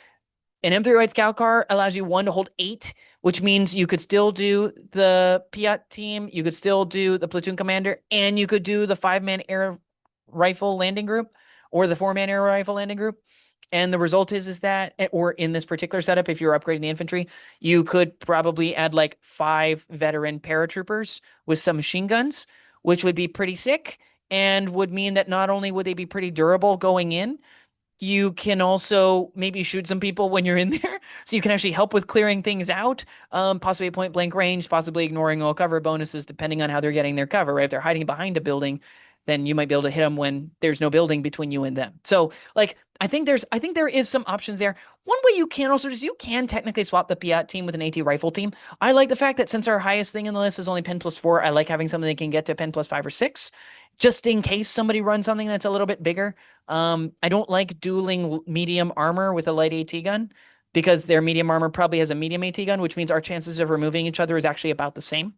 an M3 White Scout Car allows you, one, to hold 8, which means you could still do the Piat team, you could still do the platoon commander, and you could do the 5-man air rifle landing group or the 4-man air rifle landing group. And the result is that, or in this particular setup, if you're upgrading the infantry, you could probably add like 5 veteran paratroopers with some machine guns, which would be pretty sick and would mean that not only would they be pretty durable going in, you can also maybe shoot some people when you're in there. So you can actually help with clearing things out, possibly at point blank range, possibly ignoring all cover bonuses, depending on how they're getting their cover, right? If they're hiding behind a building, then you might be able to hit them when there's no building between you and them. So like, I think there is some options there. One way you can also you can technically swap the Piat team with an AT rifle team. I like the fact that since our highest thing in the list is only pen +4, I like having something that can get to pen +5 or 6, just in case somebody runs something that's a little bit bigger. I don't like dueling medium armor with a light AT gun, because their medium armor probably has a medium AT gun, which means our chances of removing each other is actually about the same,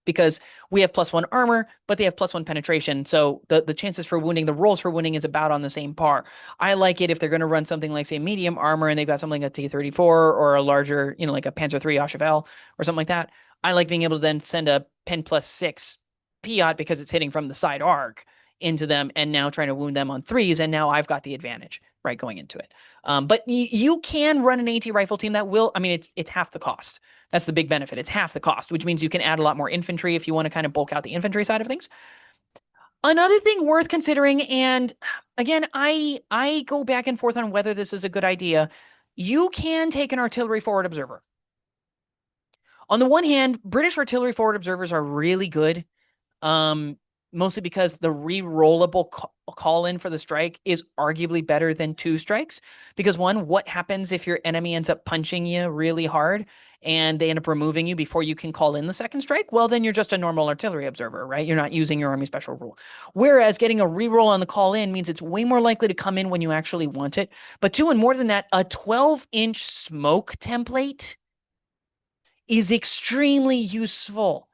because we have +1 armor, but they have +1 penetration. So the chances for wounding, the rolls for wounding is about on the same par. I like it if they're going to run something like, say, medium armor and they've got something like a T-34 or a larger, like a Panzer III Auchevel or something like that. I like being able to then send a pen +6 Piat, because it's hitting from the side arc into them and now trying to wound them on 3s. And now I've got the advantage, right, going into it. But you can run an AT rifle team that will, I mean, it's half the cost. That's the big benefit. It's half the cost, which means you can add a lot more infantry if you want to kind of bulk out the infantry side of things. Another thing worth considering, and again, I go back and forth on whether this is a good idea. You can take an artillery forward observer. On the one hand, British artillery forward observers are really good, mostly because the re-rollable call-in for the strike is arguably better than 2 strikes. Because one, what happens if your enemy ends up punching you really hard and they end up removing you before you can call in the second strike? Well, then you're just a normal artillery observer, right? You're not using your army special rule. Whereas getting a re-roll on the call-in means it's way more likely to come in when you actually want it. But 2, and more than that, a 12-inch smoke template is extremely useful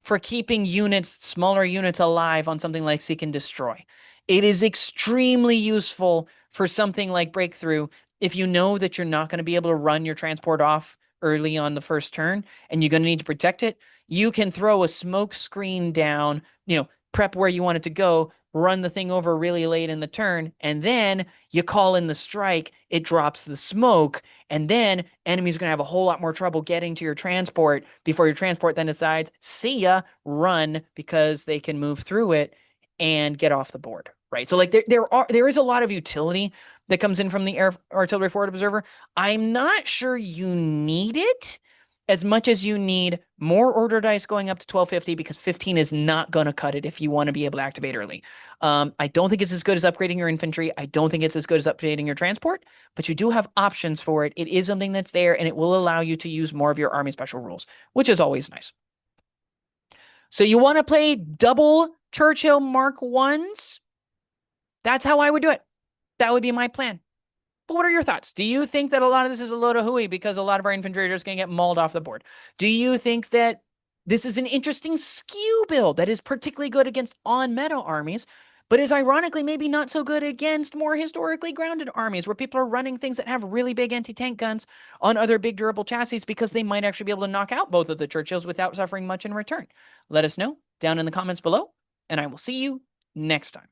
for keeping smaller units alive on something like Seek and Destroy. It is extremely useful for something like Breakthrough if you know that you're not going to be able to run your transport off early on the first turn and you're going to need to protect it. You can throw a smoke screen down, prep where you want it to go, run the thing over really late in the turn, and then you call in the strike, it drops the smoke, and then enemies are going to have a whole lot more trouble getting to your transport before your transport then decides, see ya, run, because they can move through it and get off the board, right? So like there is a lot of utility that comes in from the Air Artillery Forward Observer. I'm not sure you need it as much as you need more order dice going up to 1250, because 15 is not going to cut it if you want to be able to activate early. I don't think it's as good as upgrading your infantry. I don't think it's as good as upgrading your transport, but you do have options for it. It is something that's there, and it will allow you to use more of your army special rules, which is always nice. So you want to play double Churchill Mark 1s? That's how I would do it. That would be my plan. But what are your thoughts? Do you think that a lot of this is a load of hooey because a lot of our infantry are just going to get mauled off the board? Do you think that this is an interesting skew build that is particularly good against on-meta armies, but is ironically maybe not so good against more historically grounded armies where people are running things that have really big anti-tank guns on other big durable chassis because they might actually be able to knock out both of the Churchills without suffering much in return? Let us know down in the comments below, and I will see you next time.